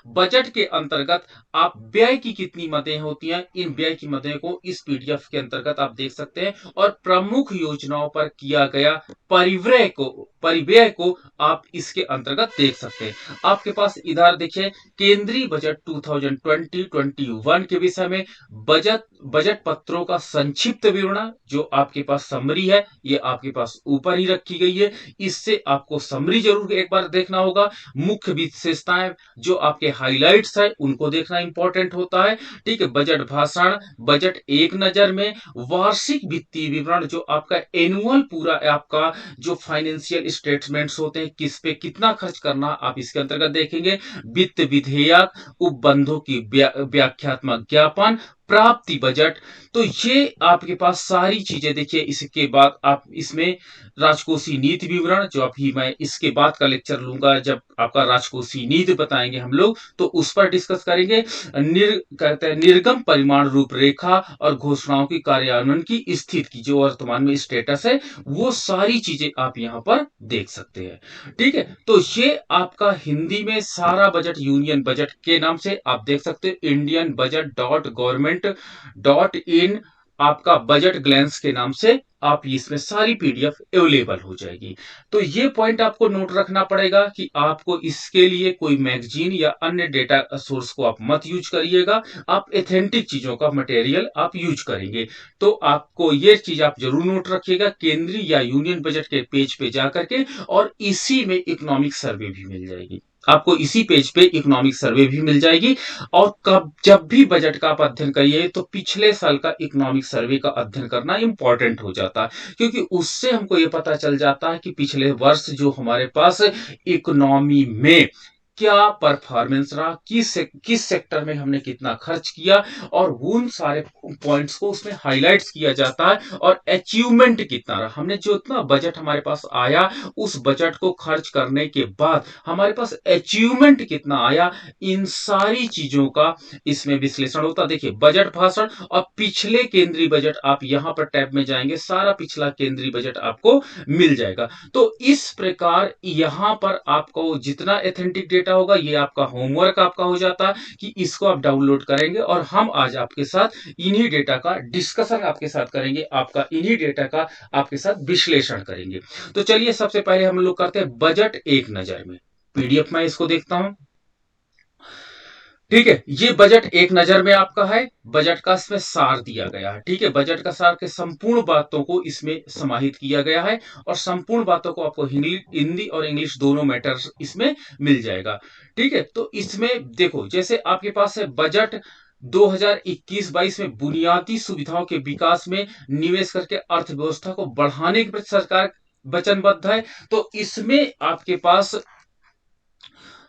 Budget के अंतर्गत आप व्यय की कितनी मदें होती हैं, इन व्यय की मदें को इस पीडीएफ के अंतर्गत आप देख सकते हैं और प्रमुख योजनाओं पर किया गया परिव्यय को आप इसके अंतर्गत देख सकते हैं। आपके पास इधर देखिए केंद्रीय बजट 2020-21 के विषय में बजट पत्रों का संक्षिप्त विवरण जो आपके पास समरी है, ये आपके पास ऊपर ही रखी गई है। इससे आपको समरी जरूर एक बार देखना होगा। मुख्य विशेषताएं जो आपके हाइलाइट्स है उनको देखना इंपॉर्टेंट होता है। ठीक है, बजट भाषण, बजट एक नजर में, वार्षिक वित्तीय विवरण जो आपका एनुअल पूरा आपका जो फाइनेंशियल स्टेटमेंट्स होते हैं, किस पे कितना खर्च करना आप इसके अंतर्गत देखेंगे। वित्त विधेयक, उपबंधों की व्याख्यात्मक ज्ञापन, प्राप्ति बजट। तो ये आपके पास सारी चीजें देखिए। इसके बाद आप इसमें राजकोषीय नीति विवरण जो अभी मैं इसके बाद का लेक्चर लूंगा जब आपका राजकोषीय नीति बताएंगे हम लोग, तो उस पर डिस्कस करेंगे। कहते हैं निर्गम परिमाण रूपरेखा और घोषणाओं की कार्यान्वयन की स्थिति की जो वर्तमान में स्टेटस है, वो सारी चीजें आप यहां पर देख सकते हैं। ठीक है, तो ये आपका हिंदी में सारा बजट यूनियन बजट के नाम से आप देख सकते हो। indianbudget.government.in आपका बजट ग्लैंस के नाम से आप इसमें सारी पीडीएफ अवेलेबल हो जाएगी। तो ये पॉइंट आपको नोट रखना पड़ेगा कि आपको इसके लिए कोई मैगजीन या अन्य डेटा सोर्स को आप मत यूज करिएगा। आप एथेंटिक चीजों का मटेरियल आप यूज करेंगे। तो आपको ये चीज आप जरूर नोट रखिएगा, केंद्रीय या यूनियन बजट के पेज पे जाकर के, और इसी में इकोनॉमिक सर्वे भी मिल जाएगी आपको। इसी पेज पे इकोनॉमिक सर्वे भी मिल जाएगी। और कब जब भी बजट का आप अध्ययन करिए तो पिछले साल का इकोनॉमिक सर्वे का अध्ययन करना इंपॉर्टेंट हो जाता है, क्योंकि उससे हमको ये पता चल जाता है कि पिछले वर्ष जो हमारे पास इकोनॉमी में क्या परफॉर्मेंस रहा, किस सेक्टर में हमने कितना खर्च किया, और उन सारे पॉइंट्स को उसमें हाईलाइट्स किया जाता है। और अचीवमेंट कितना रहा, हमने जो इतना बजट हमारे पास आया, उस बजट को खर्च करने के बाद हमारे पास अचीवमेंट कितना आया, इन सारी चीजों का इसमें विश्लेषण होता है। देखिए बजट भाषण और पिछले केंद्रीय बजट, आप यहां पर टैब में जाएंगे, सारा पिछला केंद्रीय बजट आपको मिल जाएगा। तो इस प्रकार यहां पर आपको जितना एथेंटिक डेटा होगा, ये आपका होमवर्क आपका हो जाता है कि इसको आप डाउनलोड करेंगे। और हम आज आपके साथ इन्हीं डेटा का डिस्कशन आपके साथ करेंगे, आपका इन्हीं डेटा का आपके साथ विश्लेषण करेंगे। तो चलिए सबसे पहले हम लोग करते हैं बजट एक नजर में। पीडीएफ में इसको देखता हूं। ठीक है, ये बजट एक नजर में आपका है। बजट का इसमें सार दिया गया है। ठीक है, बजट का सार के संपूर्ण बातों को इसमें समाहित किया गया है, और संपूर्ण बातों को आपको हिंदी और इंग्लिश दोनों मैटर्स इसमें मिल जाएगा। ठीक है, तो इसमें देखो जैसे आपके पास है बजट 2021-22 में बुनियादी सुविधाओं के विकास में निवेश करके अर्थव्यवस्था को बढ़ाने के प्रति सरकार वचनबद्ध है। तो इसमें आपके पास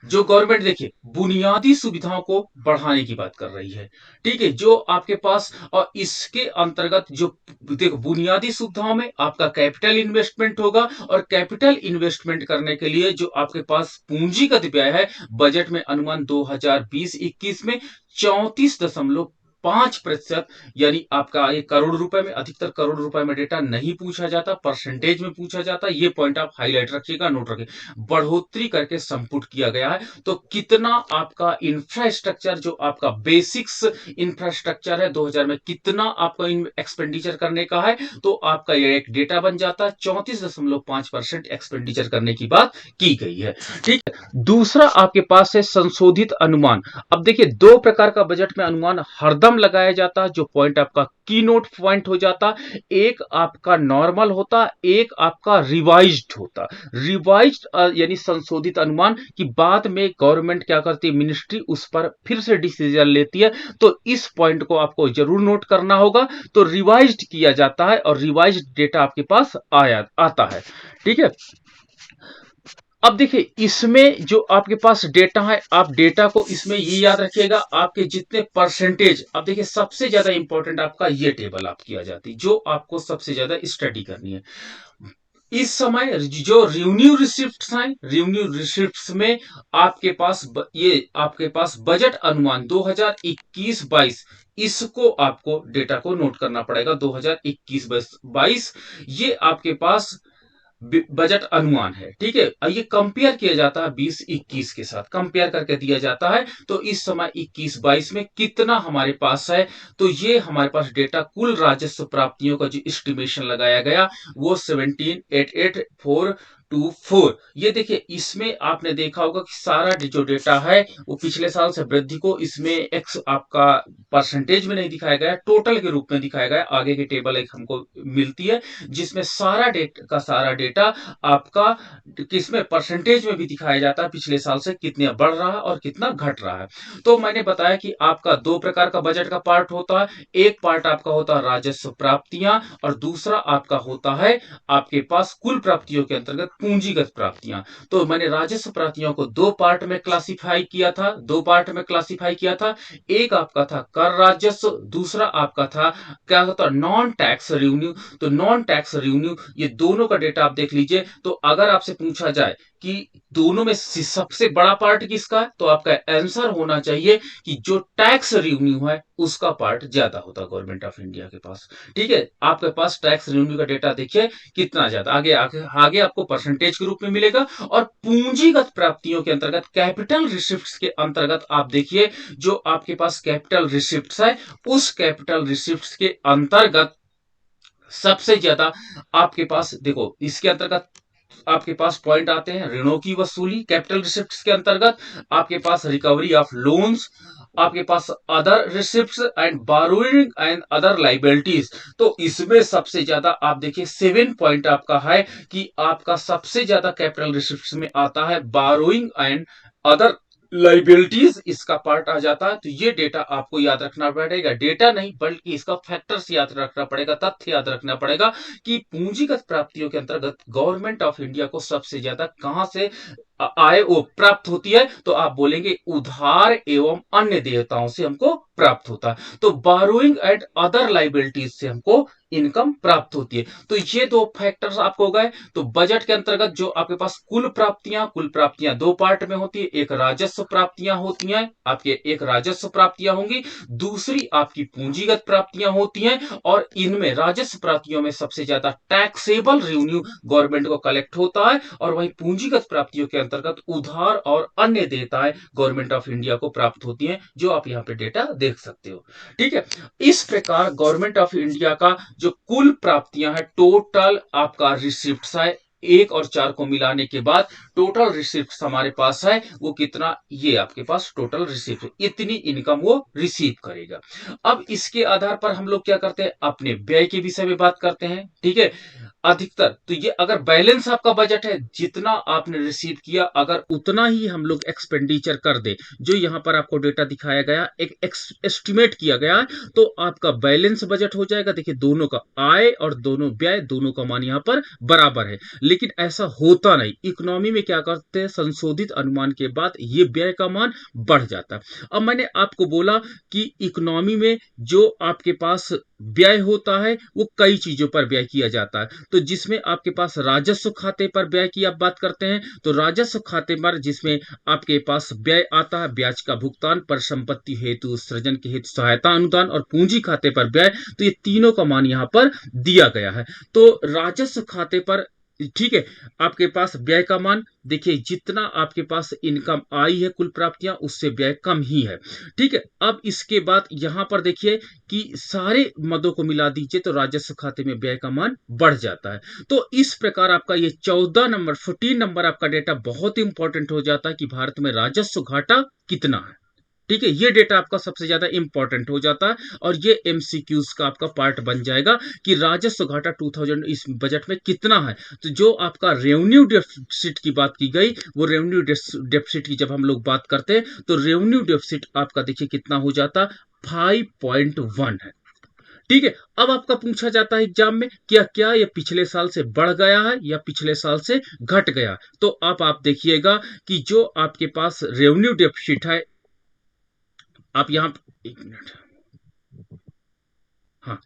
जो गवर्नमेंट देखिए बुनियादी सुविधाओं को बढ़ाने की बात कर रही है। ठीक है, जो आपके पास, और इसके अंतर्गत जो देखो बुनियादी सुविधाओं में आपका कैपिटल इन्वेस्टमेंट होगा, और कैपिटल इन्वेस्टमेंट करने के लिए जो आपके पास पूंजीगत व्यय है, बजट में अनुमान 2020-21 में 34.5%, यानी आपका 1 करोड़ रुपए में, अधिकतर करोड़ रुपए में डेटा नहीं पूछा जाता, परसेंटेज में पूछा जाता। ये पॉइंट आप हाईलाइट रखिएगा, नोट रखिए। बढ़ोतरी करके संपुट किया गया है। तो कितना आपका इंफ्रास्ट्रक्चर, जो आपका बेसिक्स इंफ्रास्ट्रक्चर है 2000 में, कितना आपका एक्सपेंडिचर करने का है, तो आपका ये एक डेटा बन जाता है। 34.5% एक्सपेंडिचर करने की बात की गई है। ठीक है, दूसरा आपके पास है संशोधित अनुमान। अब देखिए दो प्रकार का बजट में अनुमान हरदम लगाया जाता है, जो पॉइंट आपका की नोट पॉइंट हो जाता। एक आपका नॉर्मल होता, एक आपका रिवाइज्ड होता। रिवाइज्ड यानी संशोधित अनुमान की बाद में गवर्नमेंट क्या करती है, मिनिस्ट्री उस पर फिर से डिसीजन लेती है। तो इस पॉइंट को आपको जरूर नोट करना होगा। तो रिवाइज्ड किया जाता है और रिवाइज्ड डेटा आपके पास आता है। ठीक है, अब देखिए इसमें जो आपके पास डेटा है, आप डेटा को इसमें ये याद रखिएगा, आपके जितने परसेंटेज। अब देखिए सबसे ज्यादा इंपॉर्टेंट आपका ये टेबल आपकी आ जाती है, जो आपको सबसे ज्यादा स्टडी करनी है इस समय। जो रेवेन्यू रिसिप्ट्स हैं, रेवेन्यू रिसिप्ट्स में आपके पास ये आपके पास बजट अनुमान 2021-22, इसको आपको डेटा को नोट करना पड़ेगा। 2021-22 ये आपके पास बजट अनुमान है, ठीक है। ये कंपेयर किया जाता है 20-21 के साथ, कंपेयर करके दिया जाता है। तो इस समय 21-22 में कितना हमारे पास है, तो ये हमारे पास डेटा कुल राजस्व प्राप्तियों का जो एस्टिमेशन लगाया गया वो 17,88,424। ये देखिए, इसमें आपने देखा होगा कि सारा जो डेटा है वो पिछले साल से वृद्धि को इसमें एक्स आपका परसेंटेज में नहीं दिखाया गया, टोटल के रूप में दिखाया गया। आगे की टेबल एक हमको मिलती है जिसमें सारा डेटा का सारा डेटा आपका किसमें परसेंटेज में भी दिखाया जाता है, पिछले साल से कितना बढ़ रहा है और कितना घट रहा है। तो मैंने बताया कि आपका दो प्रकार का बजट का पार्ट होता है। एक पार्ट आपका होता है राजस्व प्राप्तियां और दूसरा आपका होता है आपके पास कुल प्राप्तियों के अंतर्गत पूंजीगत प्राप्तियां। तो मैंने राजस्व प्राप्तियों को दो पार्ट में क्लासिफाई किया था, एक आपका था कर राजस्व, दूसरा आपका था क्या होता है नॉन टैक्स रेवेन्यू। तो नॉन टैक्स रेवेन्यू, ये दोनों का डेटा आप देख लीजिए। तो अगर आपसे पूछा जाए कि दोनों में सबसे बड़ा पार्ट किसका है, तो आपका आंसर होना चाहिए कि जो टैक्स रेवेन्यू है उसका पार्ट ज्यादा होता है गवर्नमेंट ऑफ इंडिया के पास। ठीक है, आपके पास टैक्स रेवेन्यू का डेटा देखिए कितना ज्यादा, आगे आपको परसेंटेज के रूप में मिलेगा। और पूंजीगत प्राप्तियों के अंतर्गत कैपिटल रिसिप्ट के अंतर्गत आप देखिए, जो आपके पास कैपिटल रिसिप्ट है उस कैपिटल रिसिप्ट के अंतर्गत सबसे ज्यादा आपके पास देखो, इसके अंतर्गत आपके पास पॉइंट आते हैं ऋणों की वसूली कैपिटल रिसिप्ट्स के अंतर्गत, आपके पास रिकवरी ऑफ लोन्स, आपके पास other receipts and borrowing and other liabilities. तो इसमें सबसे ज्यादा आप देखिए 7 पॉइंट आपका है कि आपका सबसे ज्यादा कैपिटल रिसिप्ट्स में आता है बारोइंग एंड अदर लाइबिलिटीज, इसका पार्ट आ जाता है। तो ये डेटा आपको याद रखना पड़ेगा, डेटा नहीं बल्कि इसका फैक्टर्स याद रखना पड़ेगा, तथ्य याद रखना पड़ेगा कि पूंजीगत प्राप्तियों के अंतर्गत गवर्नमेंट ऑफ इंडिया को सबसे ज्यादा कहां से आय वो प्राप्त होती है, तो आप बोलेंगे उधार एवं अन्य देयताओं से हमको प्राप्त होता है। तो बारोइंग एंड अदर लाइबिलिटीज से हमको इनकम प्राप्त होती है। तो ये दो फैक्टर्स आपको गए। तो बजट के अंतर्गत जो आपके पास कुल प्राप्तियां दो पार्ट में होती है, एक राजस्व प्राप्तियां होती हैं आपके, एक राजस्व प्राप्तियां होंगी, दूसरी आपकी पूंजीगत प्राप्तियां होती हैं। और इनमें राजस्व प्राप्तियों में सबसे ज्यादा टैक्सेबल रेवेन्यू गवर्नमेंट को कलेक्ट होता है, और वहीं पूंजीगत प्राप्तियों के अंतर्गत उधार और अन्य देयताएं गवर्नमेंट ऑफ इंडिया को प्राप्त होती हैं, जो आप यहाँ पे डेटा देख सकते हो। ठीक है, इस प्रकार गवर्नमेंट ऑफ इंडिया का जो कुल प्राप्तियां है, टोटल आपका रिसिप्ट है, एक और चार को मिलाने के बाद टोटल रिसिप्ट हमारे पास है वो कितना, ये आपके पास टोटल रिसिप्ट, इतनी इनकम वो रिसीव करेगा। अब इसके आधार पर हम लोग क्या करते हैं, अपने व्यय के विषय में बात करते हैं। ठीक है, अधिकतर तो ये अगर बैलेंस आपका बजट है, जितना आपने रिसीव किया अगर उतना ही हम लोग एक्सपेंडिचर कर दे, जो यहां पर आपको डेटा दिखाया गया एक एस्टिमेट किया गया है, तो आपका बैलेंस बजट हो जाएगा। देखिए, दोनों का आय और दोनों व्यय, दोनों का मान यहां पर बराबर है। लेकिन ऐसा होता नहीं, इकोनॉमी में क्या करते हैं, संशोधित अनुमान के बाद ये व्यय का मान बढ़ जाता है। अब मैंने आपको बोला कि इकोनॉमी में जो आपके पास व्यय होता है वो कई चीजों पर व्यय किया जाता है। तो जिसमें आपके पास राजस्व खाते पर व्यय की आप बात करते हैं, तो राजस्व खाते पर जिसमें आपके पास व्यय आता है ब्याज का भुगतान, पर संपत्ति हेतु सृजन के हेतु सहायता अनुदान, और पूंजी खाते पर व्यय, तो ये तीनों का मान यहां पर दिया गया है। तो राजस्व खाते पर, ठीक है, आपके पास व्यय का मान देखिए, जितना आपके पास इनकम आई है कुल प्राप्तियां उससे व्यय कम ही है। ठीक है, अब इसके बाद यहां पर देखिए कि सारे मदों को मिला दीजिए तो राजस्व खाते में व्यय का मान बढ़ जाता है। तो इस प्रकार आपका ये 14 नंबर आपका डेटा बहुत इंपॉर्टेंट हो जाता है कि भारत में राजस्व घाटा कितना है। ठीक है, ये डेटा आपका सबसे ज्यादा इंपॉर्टेंट हो जाता है, और ये एमसीक्यूज का आपका पार्ट बन जाएगा कि राजस्व घाटा 2000 इस बजट में कितना है। तो जो आपका रेवेन्यू डेफिसिट की बात की गई, वो रेवेन्यू डेफिसिट की जब हम लोग बात करते हैं तो रेवेन्यू डेफिसिट आपका देखिए कितना हो जाता, 5.1 है। ठीक है, अब आपका पूछा जाता है एग्जाम में क्या क्या ये पिछले साल से बढ़ गया है या पिछले साल से घट गया। तो अब आप देखिएगा कि जो आपके पास रेवेन्यू डेफिसिट है, आप यहां एक मिनट, हाँ,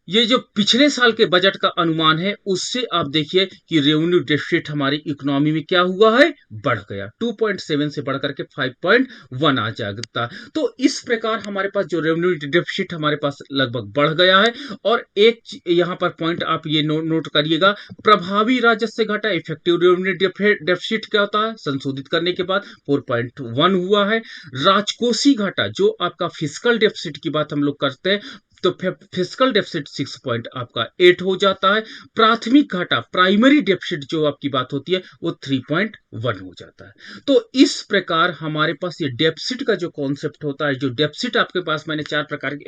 ये जो पिछले साल के बजट का अनुमान है उससे आप देखिए कि रेवेन्यू डेफिसिट हमारी इकोनॉमी में क्या हुआ है, बढ़ गया 2.7 से बढ़कर के 5.1 आ जाता। तो इस प्रकार हमारे पास जो रेवेन्यू डेफिसिट हमारे पास लगभग बढ़ गया है। और एक यहां पर पॉइंट आप ये नोट करिएगा, प्रभावी राजस्व घटा, इफेक्टिव रेवेन्यू डेफिसिट क्या होता है, संशोधित करने के बाद 4.1 हुआ है। राजकोषीय घाटा जो आपका फिस्कल डेफिसिट की बात हम लोग करते हैं, तो फिस्कल डेफिसिट 6 पॉइंट आपका 8 हो जाता है। प्राथमिक घाटा प्राइमरी डेफिसिट जो आपकी बात होती है वो 3.1 हो जाता है। तो इस प्रकार हमारे पास ये डेफिसिट का जो कॉन्सेप्ट होता है, जो डेफिसिट आपके पास मैंने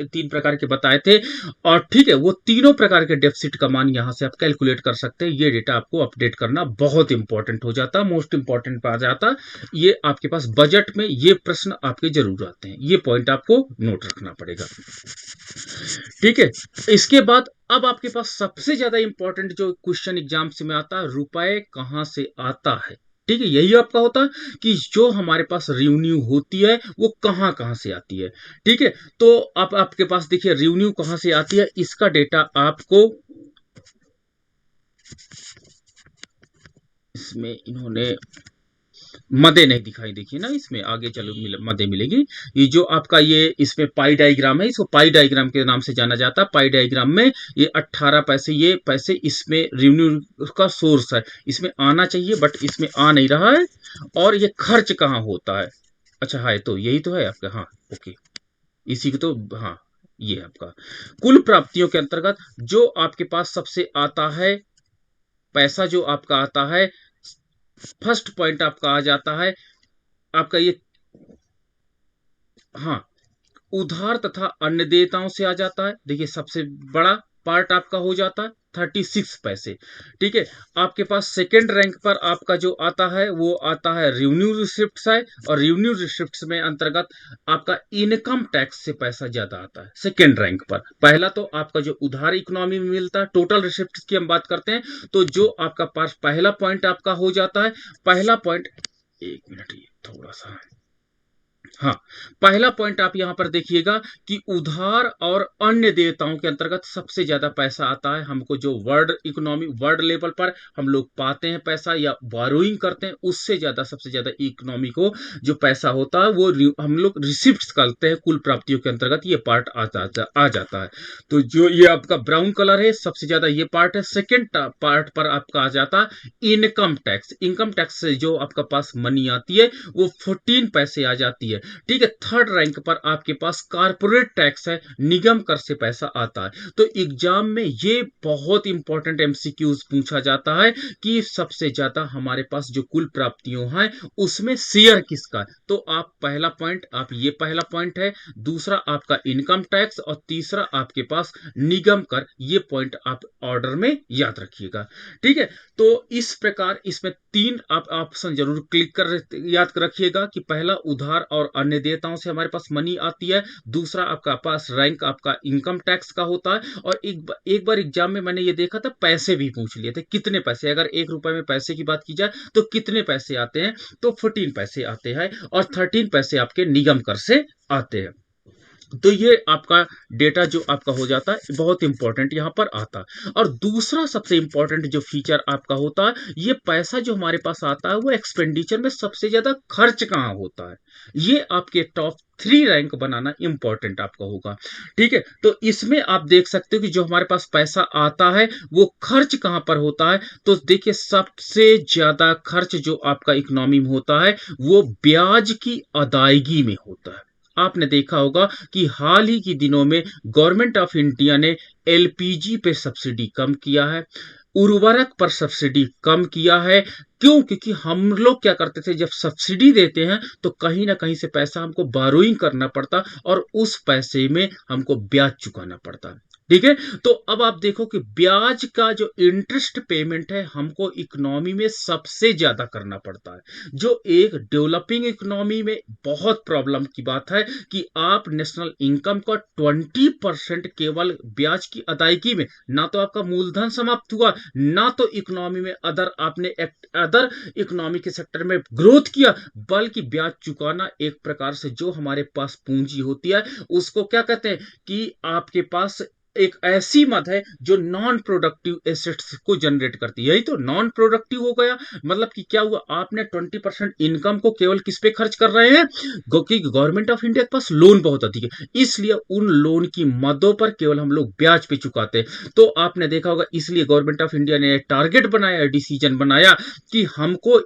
तीन प्रकार के बताए थे, और ठीक है वो तीनों प्रकार के डेफिसिट का मान यहां से आप कैलकुलेट कर सकते हैं। ये डेटा आपको अपडेट करना बहुत इंपॉर्टेंट हो जाता है, मोस्ट इंपॉर्टेंट आ जाता। ये आपके पास बजट में ये प्रश्न आपके जरूर आते हैं, ये पॉइंट आपको नोट रखना पड़ेगा। ठीक है, इसके बाद अब आपके पास सबसे ज्यादा इंपॉर्टेंट जो क्वेश्चन एग्जाम से में आता है, रुपए कहां से आता है। ठीक है, यही आपका होता है कि जो हमारे पास रेवेन्यू होती है वो कहां कहां से आती है। ठीक है, तो अब आपके पास देखिए रेवेन्यू कहां से आती है, इसका डेटा आपको इसमें इन्होंने मदे नहीं दिखाई, देखिए ना इसमें आगे चलो मदे मिलेगी। ये जो आपका ये इसमें पाई डायग्राम है, इसको पाई डायग्राम के नाम से जाना जाता है। पाई डायग्राम में ये 18 पैसे, ये पैसे इसमें रेवेन्यू का सोर्स है, इसमें आना चाहिए बट इसमें आ नहीं रहा है। और ये खर्च कहाँ होता है, अच्छा है तो यही तो है आपका, हाँ ओके, इसी को तो हाँ, ये आपका कुल प्राप्तियों के अंतर्गत जो आपके पास सबसे आता है पैसा, जो आपका आता है फर्स्ट पॉइंट आपका आ जाता है आपका ये, हाँ, उधार तथा अन्य देयताओं से आ जाता है। देखिए सबसे बड़ा पार्ट आपका हो जाता है 36 पैसे। ठीक है, आपके पास सेकेंड रैंक पर आपका जो आता है वो आता है रेवेन्यू रिसिप्ट्स है, और रेवेन्यू रिसिप्ट्स में अंतर्गत आपका इनकम टैक्स से पैसा ज्यादा आता है सेकेंड रैंक पर। पहला तो आपका जो उधार इकोनॉमी में मिलता है, टोटल रिसिप्ट्स की हम बात करते हैं, तो जो आपका पास पहला पॉइंट आपका हो जाता है, पहला पॉइंट, एक मिनट ये थोड़ा सा, हाँ, पहला पॉइंट आप यहां पर देखिएगा कि उधार और अन्य देयताओं के अंतर्गत सबसे ज्यादा पैसा आता है हमको, जो वर्ल्ड इकोनॉमी वर्ल्ड लेवल पर हम लोग पाते हैं पैसा या बोरोइंग करते हैं, उससे ज्यादा सबसे ज्यादा इकोनॉमी को जो पैसा होता है वो हम लोग रिसिप्ट्स करते हैं, कुल प्राप्तियों के अंतर्गत ये पार्ट आ जाता है। तो जो ये आपका ब्राउन कलर है सबसे ज्यादा ये पार्ट है। सेकेंड पार्ट पर आपका आ जाता है इनकम टैक्स, इनकम टैक्स से जो आपका पास मनी आती है वो 14 पैसे आ जाती है। ठीक है, थर्ड रैंक पर आपके पास कारपोरेट टैक्स है, निगम कर से पैसा आता है। तो एग्जाम में ये बहुत इंपॉर्टेंट एमसीक्यूज पूछा जाता है कि सबसे ज्यादा हमारे पास जो कुल प्राप्तियों हैं उसमें शेयर किसका है। तो आप पहला पॉइंट, आप ये पहला पॉइंट है, दूसरा आपका इनकम टैक्स, और तीसरा आपके पास निगम कर। ये पॉइंट आप ऑर्डर में याद रखिएगा। ठीक है, तो इस प्रकार इसमें तीन आप ऑप्शन जरूर क्लिक कर याद रखिएगा कि पहला उधार और अन्य देयताओं से हमारे पास मनी आती है, दूसरा आपका पास रैंक आपका इनकम टैक्स का होता है, और एक बार एग्जाम में मैंने ये देखा था पैसे भी पूछ लिए थे, कितने पैसे, अगर 1 रुपए में पैसे की बात की जाए तो कितने पैसे आते हैं, तो 14 पैसे आते हैं, और 13 पैसे आपके निगम कर से आते हैं। तो ये आपका डेटा जो आपका हो जाता है बहुत इंपॉर्टेंट यहां पर आता है। और दूसरा सबसे इंपॉर्टेंट जो फीचर आपका होता है, ये पैसा जो हमारे पास आता है वो एक्सपेंडिचर में सबसे ज्यादा खर्च कहां होता है, ये आपके टॉप 3 रैंक बनाना इंपॉर्टेंट आपका होगा। ठीक है, तो इसमें आप देख सकते हो कि जो हमारे पास पैसा आता है वो खर्च कहां पर होता है। तो देखिए सबसे ज्यादा खर्च जो आपका इकोनॉमी में होता है वो ब्याज की अदायगी में होता है। आपने देखा होगा कि हाल ही के दिनों में गवर्नमेंट ऑफ इंडिया ने एलपीजी पे सब्सिडी कम किया है, उर्वरक पर सब्सिडी कम किया है। क्यों? क्योंकि हम लोग क्या करते थे, जब सब्सिडी देते हैं तो कहीं ना कहीं से पैसा हमको बारोइंग करना पड़ता, और उस पैसे में हमको ब्याज चुकाना पड़ता। ठीक है, तो अब आप देखो कि ब्याज का जो इंटरेस्ट पेमेंट है हमको इकोनॉमी में सबसे ज्यादा करना पड़ता है, जो एक डेवलपिंग इकोनॉमी में बहुत प्रॉब्लम की बात है कि आप नेशनल इनकम का 20% केवल ब्याज की अदायगी में, ना तो आपका मूलधन समाप्त हुआ, ना तो इकोनॉमी में अदर आपने अदर इकोनॉमी के सेक्टर में ग्रोथ किया, बल्कि ब्याज चुकाना एक प्रकार से जो हमारे पास पूंजी होती है उसको क्या कहते हैं कि आपके पास एक ऐसी मद है जो नॉन प्रोडक्टिव एसेट्स को जनरेट करती है। यही तो नॉन प्रोडक्टिव हो गया, मतलब कि क्या हुआ, आपने 20% इनकम को केवल किस पे खर्च कर रहे हैं, क्योंकि गवर्नमेंट ऑफ इंडिया के पास लोन बहुत अधिक है, इसलिए उन लोन की मदों पर केवल हम लोग ब्याज पे चुकाते हैं। तो आपने देखा होगा, इसलिए गवर्नमेंट ऑफ इंडिया ने टारगेट बनाया, डिसीजन बनाया कि हमको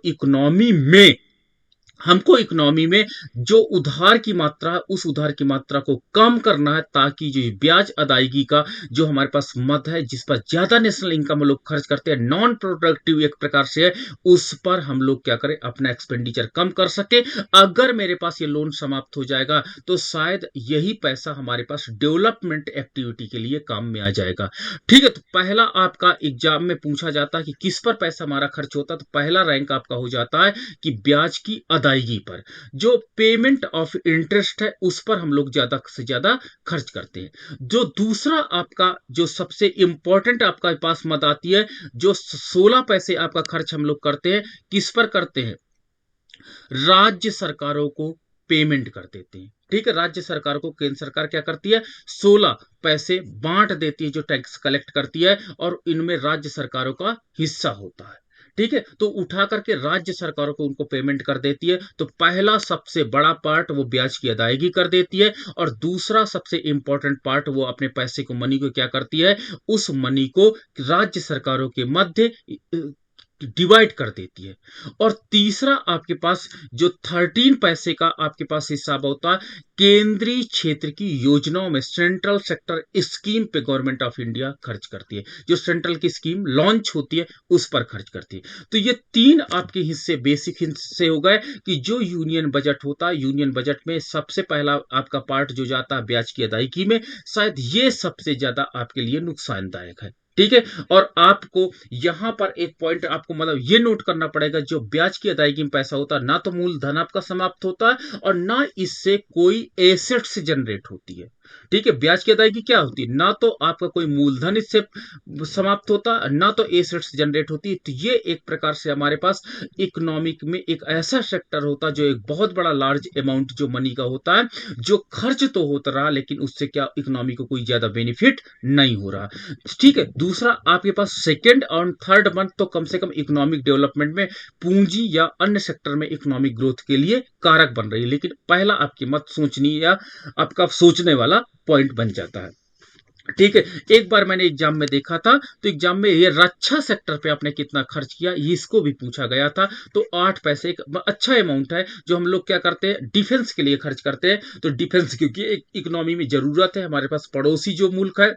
इकोनॉमी में जो उधार की मात्रा है, उस उधार की मात्रा को कम करना है, ताकि जो ब्याज अदायगी का जो हमारे पास मद है, जिस पर ज्यादा नेशनल इनकम हम लोग खर्च करते हैं, नॉन प्रोडक्टिव एक प्रकार से है, उस पर हम लोग क्या करें, अपना एक्सपेंडिचर कम कर सके। अगर मेरे पास ये लोन समाप्त हो जाएगा तो शायद यही पैसा हमारे पास डेवलपमेंट एक्टिविटी के लिए काम में आ जाएगा। ठीक है, तो पहला आपका एग्जाम में पूछा जाता है कि किस पर पैसा हमारा खर्च होता है, तो पहला रैंक आपका हो जाता है कि ब्याज की अदायगी पर। जो पेमेंट ऑफ इंटरेस्ट है, उस पर हम लोग ज्यादा से ज्यादा खर्च करते हैं। जो दूसरा आपका जो सबसे इंपॉर्टेंट आपका पास मद आती है, जो 16 पैसे आपका खर्च हम लोग करते हैं, किस पर करते हैं, राज्य सरकारों को पेमेंट कर देते हैं। ठीक है, राज्य सरकार को केंद्र सरकार क्या करती है, 16 पैसे बांट देती है जो टैक्स कलेक्ट करती है, और इनमें राज्य सरकारों का हिस्सा होता है। ठीक है, तो उठा करके राज्य सरकारों को उनको पेमेंट कर देती है। तो पहला सबसे बड़ा पार्ट वो ब्याज की अदायगी कर देती है, और दूसरा सबसे इंपॉर्टेंट पार्ट वो अपने पैसे को, मनी को क्या करती है, उस मनी को राज्य सरकारों के मध्य डिवाइड कर देती है। और तीसरा आपके पास जो 13 पैसे का आपके पास हिसाब होता है, केंद्रीय क्षेत्र की योजनाओं में, सेंट्रल सेक्टर स्कीम पे गवर्नमेंट ऑफ इंडिया खर्च करती है। जो सेंट्रल की स्कीम लॉन्च होती है, उस पर खर्च करती है। तो ये तीन आपके हिस्से, बेसिक हिस्से हो गए कि जो यूनियन बजट होता है, यूनियन बजट में सबसे पहला आपका पार्ट जो जाता है ब्याज की अदायगी में, शायद ये सबसे ज्यादा आपके लिए नुकसानदायक है। ठीक है, और आपको यहां पर एक पॉइंट आपको मतलब ये नोट करना पड़ेगा, जो ब्याज की अदायगी में पैसा होता है, ना तो मूलधन आपका समाप्त होता है, और ना इससे कोई एसेट्स जनरेट होती है। ठीक है, ब्याज की अदायगी क्या होती है, ना तो आपका कोई मूलधन इससे समाप्त होता है, ना तो एसेट्स जनरेट होती है। तो ये एक प्रकार से हमारे पास इकोनॉमिक में एक ऐसा सेक्टर होता है जो एक बहुत बड़ा लार्ज अमाउंट जो मनी का होता है, जो खर्च तो होता रहा, लेकिन उससे क्या इकोनॉमी को कोई ज्यादा बेनिफिट नहीं हो रहा। ठीक है, दूसरा आपके पास सेकेंड और थर्ड मंथ तो कम से कम इकोनॉमिक डेवलपमेंट में, पूंजी या अन्य सेक्टर में इकोनॉमिक ग्रोथ के लिए कारक बन रही है, लेकिन पहला आपकी मत सोचनी या आपका सोचने वाला पॉइंट बन जाता है। ठीक है, एक बार मैंने एग्जाम में देखा था, तो एग्जाम में ये रक्षा सेक्टर पे आपने कितना खर्च किया, ये इसको भी पूछा गया था। तो 8 पैसे एक अच्छा अमाउंट है जो हम लोग क्या करते हैं, डिफेंस के लिए खर्च करते हैं। तो डिफेंस क्योंकि एक इकोनॉमी में जरूरत है, हमारे पास पड़ोसी जो मुल्क है,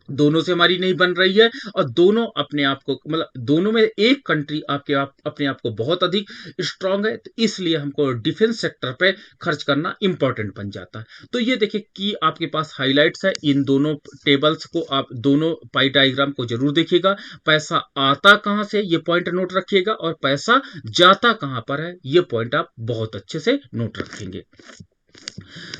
दोनों से हमारी नहीं बन रही है, और दोनों अपने आप को, मतलब दोनों में एक कंट्री अपने आप को बहुत अधिक स्ट्रांग है, तो इसलिए हमको डिफेंस सेक्टर पे खर्च करना इंपॉर्टेंट बन जाता है। तो ये देखिए कि आपके पास हाइलाइट्स है, इन दोनों टेबल्स को आप दोनों पाई डायग्राम को जरूर देखिएगा। पैसा आता कहां से, ये पॉइंट नोट रखिएगा, और पैसा जाता कहां पर है, ये पॉइंट आप बहुत अच्छे से नोट रखेंगे।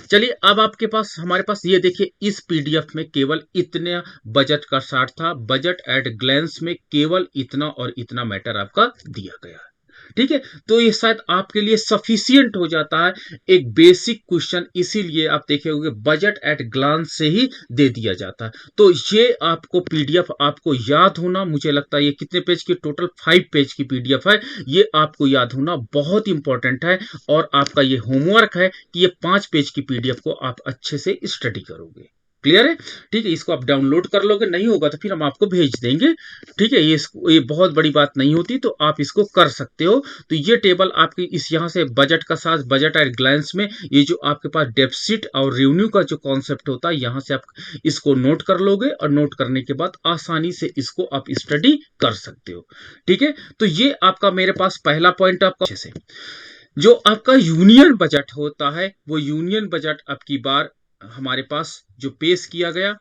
चलिए, अब आपके पास, हमारे पास ये देखिए, इस पीडीएफ में केवल इतने बजट का चार्ट था, बजट एट ग्लैंस में केवल इतना और इतना मैटर आपका दिया गया है। ठीक है, तो ये शायद आपके लिए सफिशियंट हो जाता है एक बेसिक क्वेश्चन, इसीलिए आप देखे होंगे बजट एट ग्लांस से ही दे दिया जाता है। तो ये आपको पीडीएफ आपको याद होना, मुझे लगता है ये कितने पेज की, टोटल 5 पेज की पीडीएफ है, ये आपको याद होना बहुत इंपॉर्टेंट है। और आपका ये होमवर्क है कि ये 5 पेज की पीडीएफ को आप अच्छे से स्टडी करोगे। क्लियर है? ठीक है, इसको आप डाउनलोड कर लोगे, नहीं होगा तो फिर हम आपको भेज देंगे। ठीक है, ये बहुत बड़ी बात नहीं होती, तो आप इसको कर सकते हो। तो ये टेबल आपकी इस यहाँ से बजट का साथ, बजट एट ग्लैंस में ये जो आपके पास डेफिसिट और रेवेन्यू का जो कॉन्सेप्ट होता है, यहाँ से आप इसको नोट कर लोगे, और नोट करने के बाद आसानी से इसको आप स्टडी कर सकते हो। ठीक है, तो ये आपका मेरे पास पहला पॉइंट आपका अच्छे से, जो आपका यूनियन बजट होता है, वो यूनियन बजट आपकी बार हमारे पास जो पेश किया गया,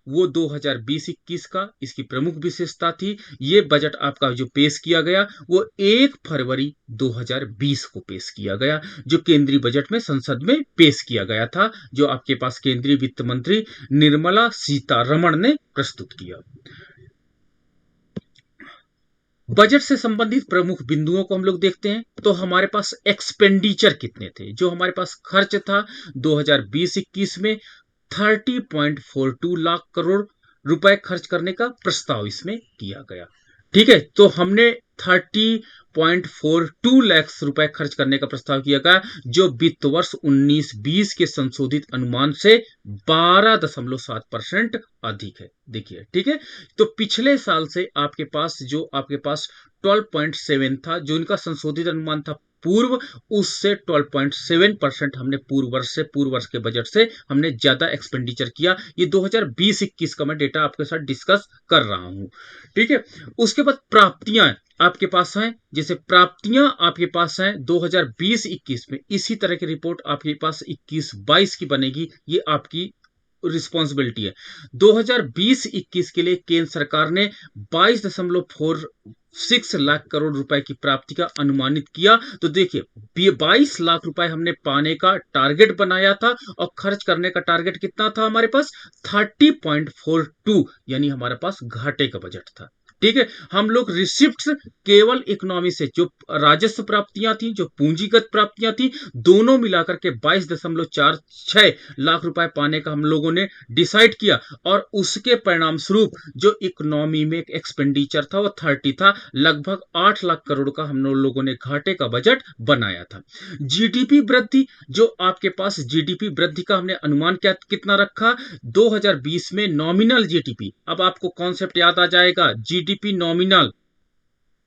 वो 2020-21 का इसकी प्रमुख विशेषता थी। ये बजट आपका जो पेश किया गया, वो 1 फरवरी 2020 को पेश किया गया, जो केंद्रीय बजट में संसद में पेश किया गया था, जो आपके पास केंद्रीय वित्त मंत्री निर्मला सीतारमण ने प्रस्तुत किया। बजट से संबंधित प्रमुख बिंदुओं को हम लोग देखते हैं। तो हमारे पास एक्सपेंडिचर कितने थे, जो हमारे पास खर्च था 2020-21 में, 30.42 लाख करोड़ रुपए खर्च करने का प्रस्ताव इसमें किया गया। ठीक है, तो हमने 30.42 लाख रुपए खर्च करने का प्रस्ताव किया गया, जो वित्त वर्ष 19-20 के संशोधित अनुमान से 12.7% अधिक है। देखिए, ठीक है, तो पिछले साल से आपके पास 12.7 था, जो इनका संशोधित अनुमान था पूर्व, उससे 12.7% हमने पूर्व वर्ष के बजट से हमने ज्यादा एक्सपेंडिचर किया। ये 2020-21 का मैं डेटा आपके साथ डिस्कस कर रहा हूं। ठीक है, उसके बाद प्राप्तियां आपके पास हैं, जैसे प्राप्तियां आपके पास हैं 2020-21 में, इसी तरह की रिपोर्ट आपके पास 21-22 की बनेगी, ये आपकी रिस्पॉन्सिबिलिटी है। 2020-21 के लिए केंद्र सरकार ने 22.46 लाख करोड़ रुपए की प्राप्ति का अनुमानित किया। तो देखिए, 22 लाख रुपए हमने पाने का टारगेट बनाया था, और खर्च करने का टारगेट कितना था हमारे पास? 30.42, यानी हमारे पास घाटे का बजट था। ठीक है, हम लोग रिसिप्ट्स केवल इकोनॉमी से, जो राजस्व प्राप्तियां थी, जो पूंजीगत प्राप्तियां थी, दोनों मिलाकर के 22.46 लाख रुपए पाने का हम लोगों ने डिसाइड किया, और उसके परिणाम स्वरूप जो इकोनॉमी में एक्सपेंडिचर था वो 30 था, लगभग 8 लाख करोड़ का हम लोगों ने घाटे का बजट बनाया था। जीडीपी वृद्धि, जो आपके पास जीडीपी वृद्धि का हमने अनुमान कितना रखा? 2020 में नॉमिनल जीडीपी, अब आपको कॉन्सेप्ट याद आ जाएगा, जीडीपी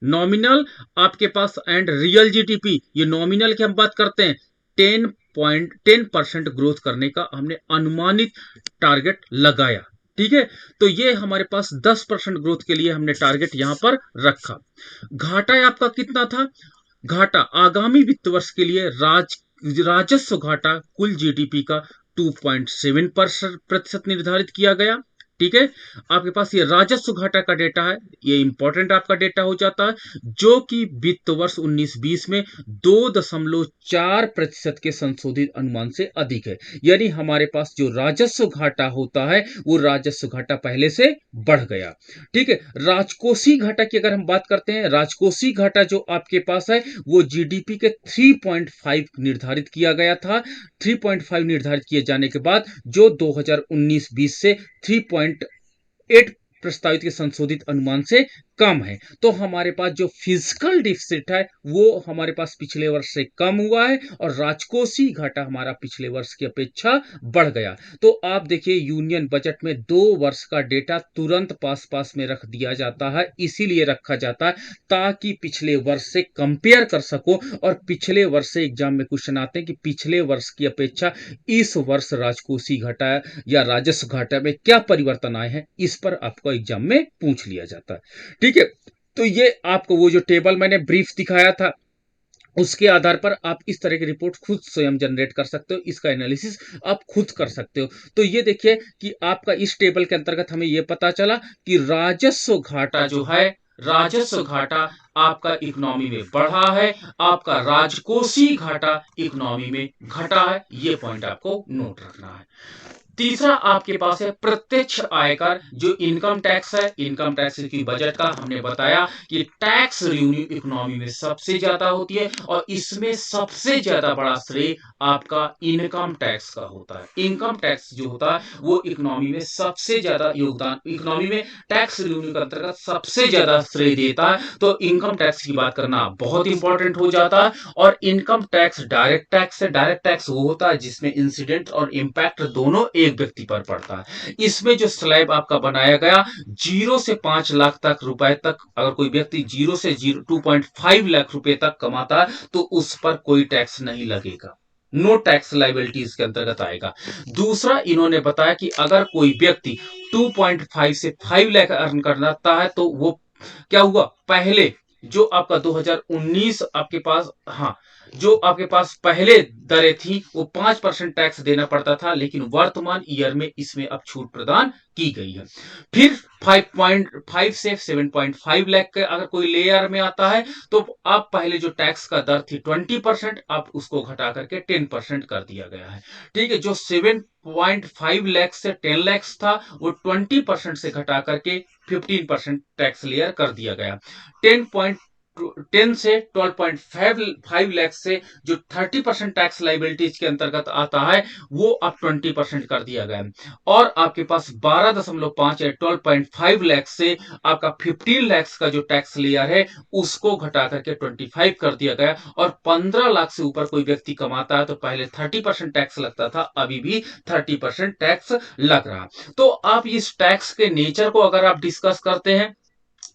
नॉमिनल, आपके पास एंड रियल जीडीपी, ये नॉमिनल की हम बात करते हैं, 10% ग्रोथ करने का हमने अनुमानित टारगेट लगाया। ठीक है, तो ये हमारे पास 10% ग्रोथ के लिए हमने टारगेट यहां पर रखा। घाटा आपका कितना था? घाटा आगामी वित्त वर्ष के लिए राजस्व घाटा कुल जीडीपी का 2.7% निर्धारित किया गया। ठीक है, आपके पास ये राजस्व घाटा का डेटा है, ये इंपॉर्टेंट आपका डेटा हो जाता है, जो कि वित्त वर्ष 19-20 में 2.4% के संशोधित अनुमान से अधिक है। यानी हमारे पास जो राजस्व घाटा होता है, वो राजस्व घाटा पहले से बढ़ गया। ठीक है, राजकोषीय घाटा की अगर हम बात करते हैं, राजकोषीय घाटा जो आपके पास है, वो जीडीपी के 3.5 निर्धारित किया गया था। 3.5 निर्धारित किए जाने के बाद जो 2019-20 से 3.8 प्रस्तावित के संशोधित अनुमान से कम है, तो हमारे पास जो फिजिकल डिफिसिट है वो हमारे पास पिछले वर्ष से कम हुआ है, और राजकोषीय घाटा हमारा पिछले वर्ष की अपेक्षा बढ़ गया। तो आप देखिए, यूनियन बजट में 2 वर्ष का डेटा तुरंत पास में रख दिया जाता है, इसीलिए रखा जाता है ताकि पिछले वर्ष से कंपेयर कर सको, और पिछले वर्ष से एग्जाम में क्वेश्चन आते हैं कि पिछले वर्ष की अपेक्षा इस वर्ष राजकोषीय घाटा या राजस्व घाटा में क्या परिवर्तन आए हैं, इस पर आपको एग्जाम में पूछ लिया जाता है। ठीक है, तो ये आपको वो जो टेबल मैंने ब्रीफ दिखाया था, उसके आधार पर आप इस तरह की रिपोर्ट खुद स्वयं जनरेट कर सकते हो, इसका एनालिसिस आप खुद कर सकते हो। तो ये देखिए कि आपका इस टेबल के अंतर्गत हमें यह पता चला कि राजस्व घाटा जो है, राजस्व घाटा आपका इकोनॉमी में बढ़ा है, आपका राजकोषीय घाटा इकोनॉमी में घटा है। ये पॉइंट आपको नोट रखना है। तीसरा आपके पास है प्रत्यक्ष आयकर, जो इनकम टैक्स है। इनकम टैक्स की बजट का हमने बताया कि टैक्स रेवेन्यू इकोनॉमी में सबसे ज्यादा होती है, और इसमें सबसे ज्यादा बड़ा श्रेय आपका इनकम टैक्स का होता है। इनकम टैक्स जो होता है वो इकोनॉमी में सबसे ज्यादा योगदान, इकोनॉमी में टैक्स रेवेन्यू के अंतर्गत सबसे ज्यादा श्रेय देता है। तो इनकम टैक्स की बात करना बहुत इंपॉर्टेंट हो जाता है। और इनकम टैक्स डायरेक्ट टैक्स है। डायरेक्ट टैक्स वो होता है जिसमें इंसिडेंट और इंपैक्ट दोनों एक व्यक्ति पर पड़ता है। इसमें जो स्लैब आपका बनाया गया, 0 से 5 लाख तक रुपए तक, अगर कोई व्यक्ति 0 से 2.5 लाख रुपए तक कमाता है तो उस पर कोई टैक्स नहीं लगेगा, नो टैक्स लाइबिलिटीज के अंतर्गत आएगा। दूसरा, इन्होंने बताया कि अगर कोई व्यक्ति 2.5 से 5 लाख अर्न करता है तो वो क्या हुआ, पहले जो आपका 2019 आपके पास, हाँ, जो आपके पास पहले दरें थी वो 5% टैक्स देना पड़ता था, लेकिन वर्तमान ईयर में इसमें अब छूट प्रदान की गई है। फिर 5.5 से 7.5 लाख के अगर कोई लेयर में आता है तो अब पहले जो टैक्स का दर थी 20%, अब उसको घटा करके 10% कर दिया गया है। ठीक है, जो 7.5 लाख से 10 लाख था वो 20% से घटा करके 15% टैक्स लेयर कर दिया गया। 10 से 12.5 लाख से जो 30% टैक्स लाइबिलिटीज के अंतर्गत आता है वो अब 20% कर दिया गया है। और आपके पास 12.5 या 12.5 लाख से आपका 15 लाख का जो टैक्स लेयर है उसको घटा करके 25 कर दिया गया। और 15 लाख से ऊपर कोई व्यक्ति कमाता है तो पहले 30% टैक्स लगता था, अभी भी 30% टैक्स लग रहा। तो आप इस टैक्स के नेचर को अगर आप डिस्कस करते हैं